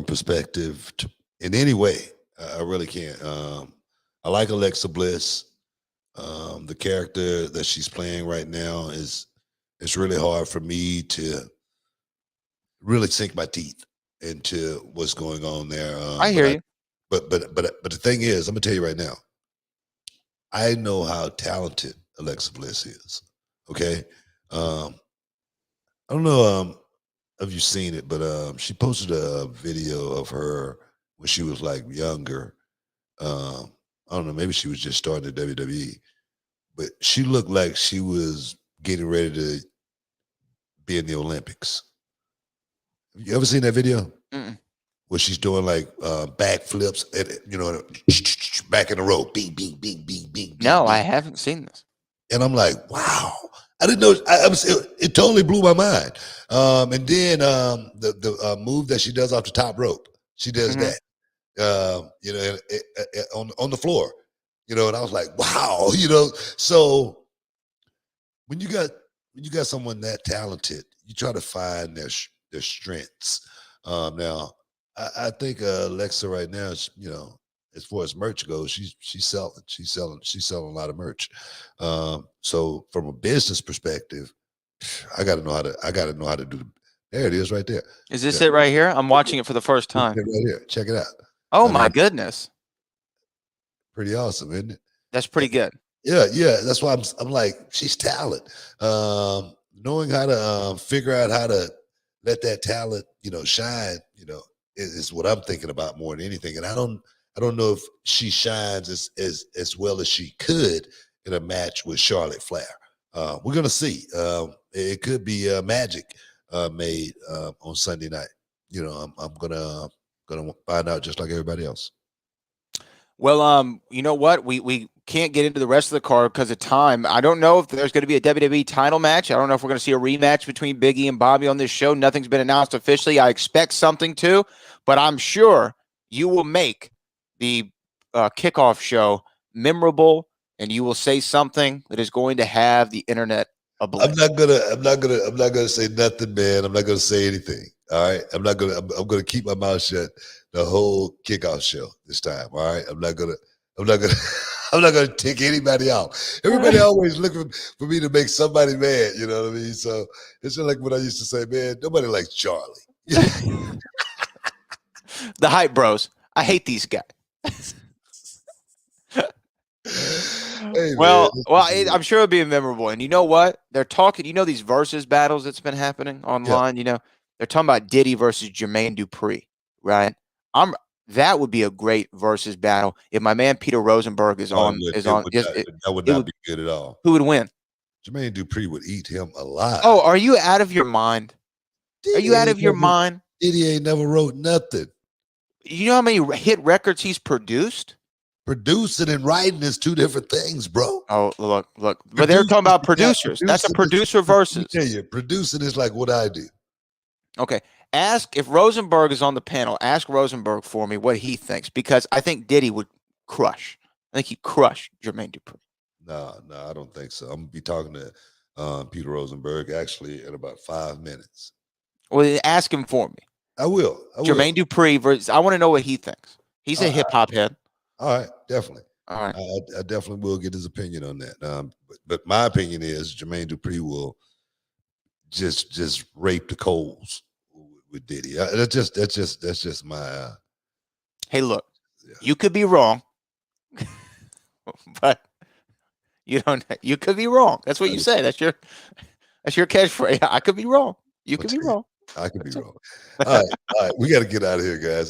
Speaker 1: perspective in any way. I really can't. I like Alexa Bliss. The character that she's playing right now it's really hard for me to really sink my teeth into what's going on there.
Speaker 2: I hear you.
Speaker 1: But the thing is, I'm gonna tell you right now, I know how talented Alexa Bliss is. Okay. I don't know if you've seen it, but she posted a video of her when she was like younger. I don't know, maybe she was just starting at WWE, but she looked like she was getting ready to be in the Olympics. Have you ever seen that video?
Speaker 2: Mm-mm.
Speaker 1: Where she's doing like backflips, back in the row, bing, bing, bing, bing, bing.
Speaker 2: No,
Speaker 1: bing.
Speaker 2: I haven't seen this.
Speaker 1: And I'm like, wow. I didn't know. It totally blew my mind. And then the move that she does off the top rope, she does that. On the floor. And I was like, wow. So when you got someone that talented, you try to find their strengths. Now, I think Alexa right now, as far as merch goes, she's selling a lot of merch. So from a business perspective, I gotta know how to do there it is right there.
Speaker 2: Is this it right here? I'm watching it for the first time.
Speaker 1: Right here. Check it out.
Speaker 2: Oh my goodness.
Speaker 1: Pretty awesome, isn't it?
Speaker 2: That's pretty good.
Speaker 1: Yeah. That's why I'm like, she's talent. Knowing how to figure out how to let that talent, shine, is what I'm thinking about more than anything. And I don't know if she shines as well as she could in a match with Charlotte Flair. We're gonna see. It could be magic made on Sunday night. I'm gonna find out just like everybody else.
Speaker 2: Well, you know what? We can't get into the rest of the card because of time. I don't know if there's going to be a WWE title match. I don't know if we're going to see a rematch between Big E and Bobby on this show. Nothing's been announced officially. I expect something to, but I'm sure you will make the kickoff show memorable, and you will say something that is going to have the internet ablaze.
Speaker 6: I'm not gonna say nothing, man. I'm not gonna say anything. All right. I'm gonna keep my mouth shut the whole kickoff show this time. All right. I'm not gonna tick anybody out. Everybody always looking for me to make somebody mad, you know what I mean? So it's just like what I used to say, man, nobody likes Charlie.
Speaker 2: The hype bros. I hate these guys.
Speaker 6: Hey,
Speaker 2: I'm sure it'll be memorable. And you know what? They're talking, these versus battles that's been happening online, they're talking about Diddy versus Jermaine Dupri, right? That would be a great versus battle if my man Peter Rosenberg is on.
Speaker 6: That would not be good at all.
Speaker 2: Who would win?
Speaker 6: Jermaine Dupri would eat him alive.
Speaker 2: Oh, are you out of your mind? Are you out of your mind?
Speaker 6: Diddy ain't never wrote nothing.
Speaker 2: You know how many hit records he's produced?
Speaker 6: Producing and writing is two different things, bro.
Speaker 2: Oh, look. But they're talking about producers. That's a producer versus.
Speaker 6: Producing is like what I do.
Speaker 2: Okay. Ask if Rosenberg is on the panel. Ask Rosenberg for me what he thinks, because I think Diddy would crush. I think he'd crush Jermaine Dupri.
Speaker 6: No, I don't think so. I'm gonna be talking to Peter Rosenberg actually in about 5 minutes.
Speaker 2: Well, ask him for me.
Speaker 6: I will.
Speaker 2: Jermaine Dupri versus. I want to know what he thinks. He's a hip hop head.
Speaker 6: All right, definitely.
Speaker 2: All right,
Speaker 6: I definitely will get his opinion on that. But my opinion is Jermaine Dupri will just rape the coals with Diddy. That's just my.
Speaker 2: Hey, look, you could be wrong, but you don't. You could be wrong. That's what you say. That's your catchphrase. I could be wrong. You could be wrong.
Speaker 6: I could be wrong. All right. We got to get out of here, guys.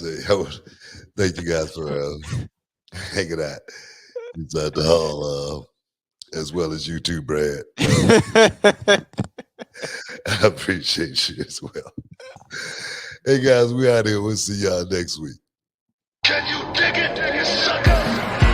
Speaker 6: Thank you guys for hanging out inside the hall, as well as you too, Brad. I appreciate you as well. Hey, guys, we out here. We'll see y'all next week.
Speaker 4: Can you dig it, you sucker?